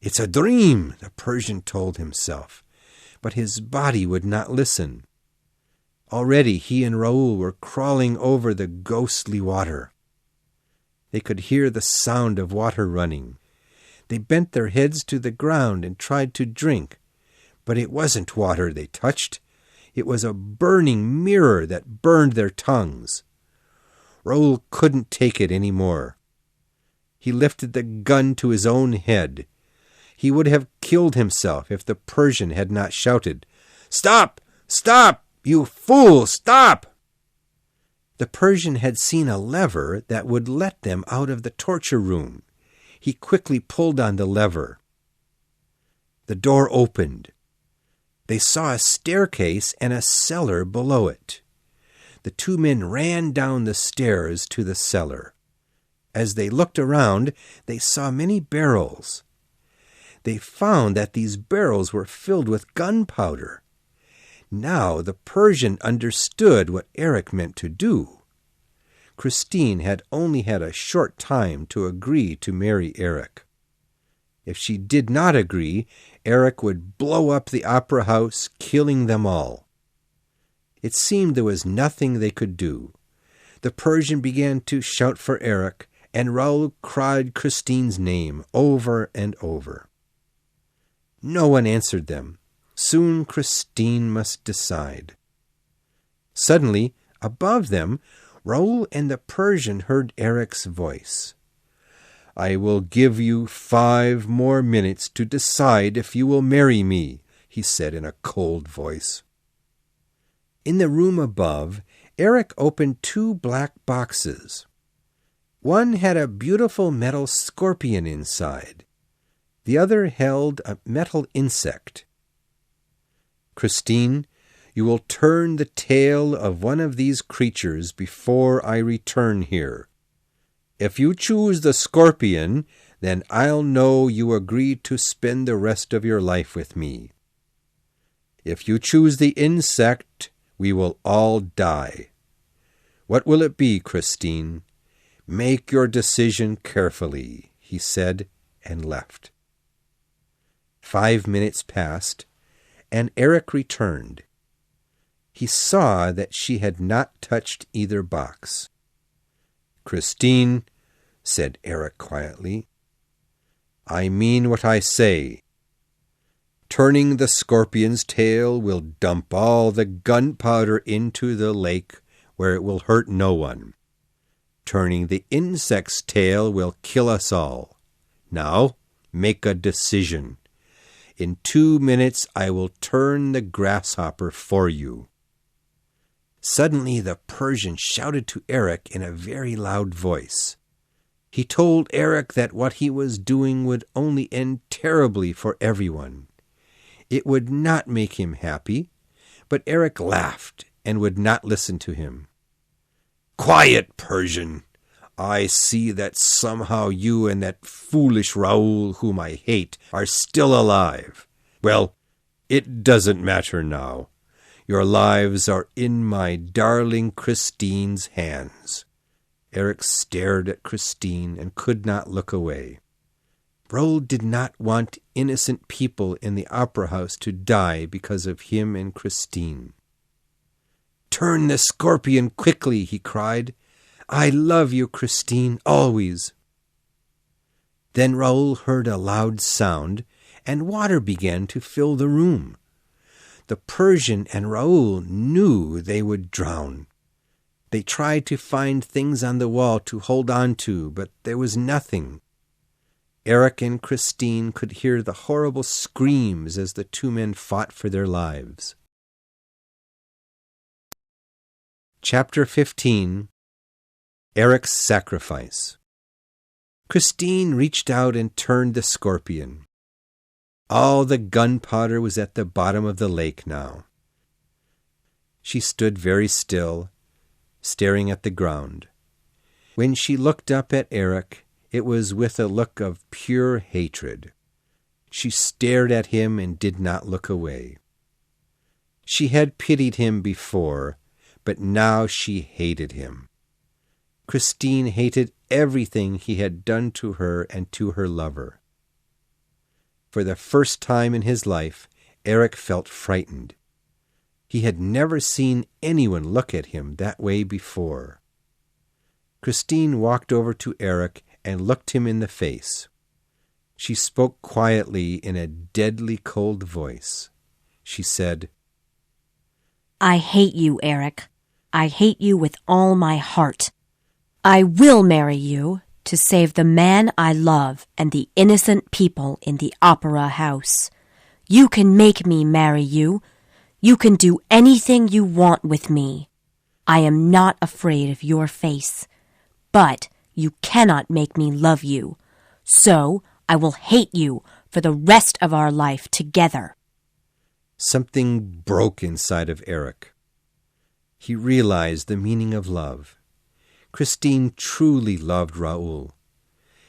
"It's a dream," the Persian told himself, but his body would not listen. Already he and Raoul were crawling over the ghostly water. They could hear the sound of water running. They bent their heads to the ground and tried to drink, but it wasn't water they touched. It was a burning mirror that burned their tongues. Raoul couldn't take it any more. He lifted the gun to his own head. He would have killed himself if the Persian had not shouted, "Stop! Stop! You fool! Stop!" The Persian had seen a lever that would let them out of the torture room. He quickly pulled on the lever. The door opened. They saw a staircase and a cellar below it. The two men ran down the stairs to the cellar. As they looked around, they saw many barrels. They found that these barrels were filled with gunpowder. Now the Persian understood what Eric meant to do. Christine had only had a short time to agree to marry Eric. If she did not agree, Eric would blow up the opera house, killing them all. It seemed there was nothing they could do. The Persian began to shout for Eric, and Raoul cried Christine's name over and over. No one answered them, Soon Christine must decide. Suddenly, above them, Raoul and the Persian heard Eric's voice. "I will give you 5 more minutes to decide if you will marry me," he said in a cold voice. In the room above, Eric opened 2 black boxes. One had a beautiful metal scorpion inside. The other held a metal insect. "Christine, you will turn the tail of one of these creatures before I return here. If you choose the scorpion, then I'll know you agreed to spend the rest of your life with me. If you choose the insect, we will all die. What will it be, Christine? Make your decision carefully," he said, and left. 5 minutes passed, and Eric returned. He saw that she had not touched either box. "Christine," said Eric quietly, "I mean what I say. Turning the scorpion's tail will dump all the gunpowder into the lake where it will hurt no one. Turning the insect's tail will kill us all. Now, make a decision. In 2 minutes I will turn the grasshopper for you." Suddenly the Persian shouted to Eric in a very loud voice. He told Eric that what he was doing would only end terribly for everyone. It would not make him happy, but Eric laughed and would not listen to him. "Quiet, Persian! I see that somehow you and that foolish Raoul, whom I hate, are still alive. Well, it doesn't matter now. Your lives are in my darling Christine's hands." Eric stared at Christine and could not look away. Raoul did not want innocent people in the opera house to die because of him and Christine. "Turn the scorpion quickly," he cried. "I love you, Christine, always." Then Raoul heard a loud sound, and water began to fill the room. The Persian and Raoul knew they would drown. They tried to find things on the wall to hold on to, but there was nothing. Eric and Christine could hear the horrible screams as the 2 men fought for their lives. Chapter 15. Eric's Sacrifice. Christine reached out and turned the scorpion. All the gunpowder was at the bottom of the lake now. She stood very still, staring at the ground. When she looked up at Eric, it was with a look of pure hatred. She stared at him and did not look away. She had pitied him before, but now she hated him. Christine hated everything he had done to her and to her lover. For the first time in his life, Eric felt frightened. He had never seen anyone look at him that way before. Christine walked over to Eric and looked him in the face. She spoke quietly in a deadly cold voice. She said, "I hate you, Eric. I hate you with all my heart. I will marry you to save the man I love and the innocent people in the opera house. You can make me marry you. You can do anything you want with me. I am not afraid of your face, but you cannot make me love you. So I will hate you for the rest of our life together." Something broke inside of Eric. He realized the meaning of love. Christine truly loved Raoul.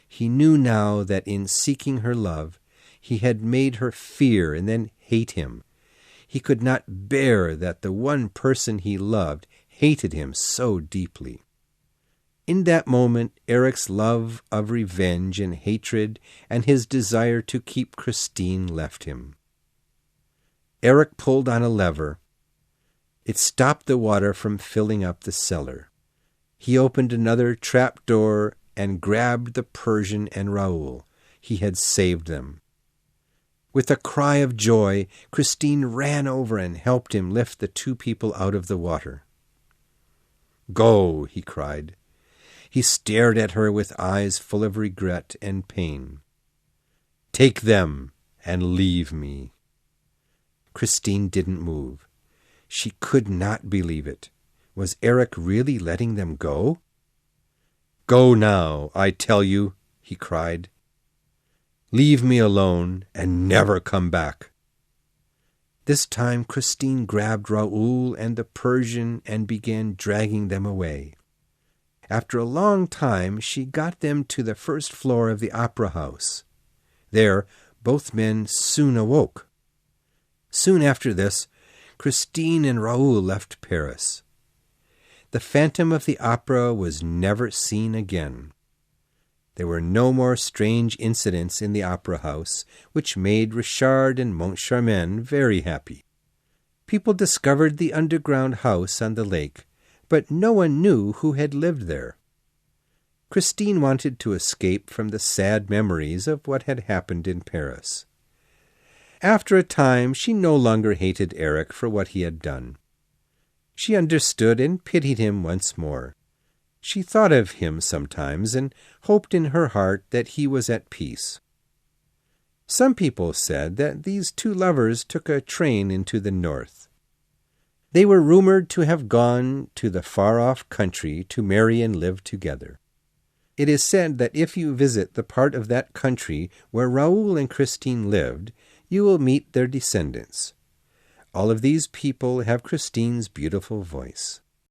He knew now that in seeking her love, he had made her fear and then hate him. He could not bear that the one person he loved hated him so deeply. In that moment, Eric's love of revenge and hatred and his desire to keep Christine left him. Eric pulled on a lever. It stopped the water from filling up the cellar. He opened another trap door and grabbed the Persian and Raoul. He had saved them. With a cry of joy, Christine ran over and helped him lift the two people out of the water. "Go," he cried. He stared at her with eyes full of regret and pain. "Take them and leave me." Christine didn't move. She could not believe it. Was Eric really letting them go? "Go now, I tell you," he cried. "Leave me alone and never come back." This time Christine grabbed Raoul and the Persian and began dragging them away. After a long time she got them to the first floor of the opera house. There both men soon awoke. Soon after this, Christine and Raoul left Paris. The Phantom of the Opera was never seen again. There were no more strange incidents in the opera house, which made Richard and Moncharmin very happy. People discovered the underground house on the lake, but no one knew who had lived there. Christine wanted to escape from the sad memories of what had happened in Paris. After a time, she no longer hated Eric for what he had done. She understood and pitied him once more. She thought of him sometimes and hoped in her heart that he was at peace. Some people said that these two lovers took a train into the north. They were rumored to have gone to the far-off country to marry and live together. It is said that if you visit the part of that country where Raoul and Christine lived, you will meet their descendants. All of these people have Christine's beautiful voice.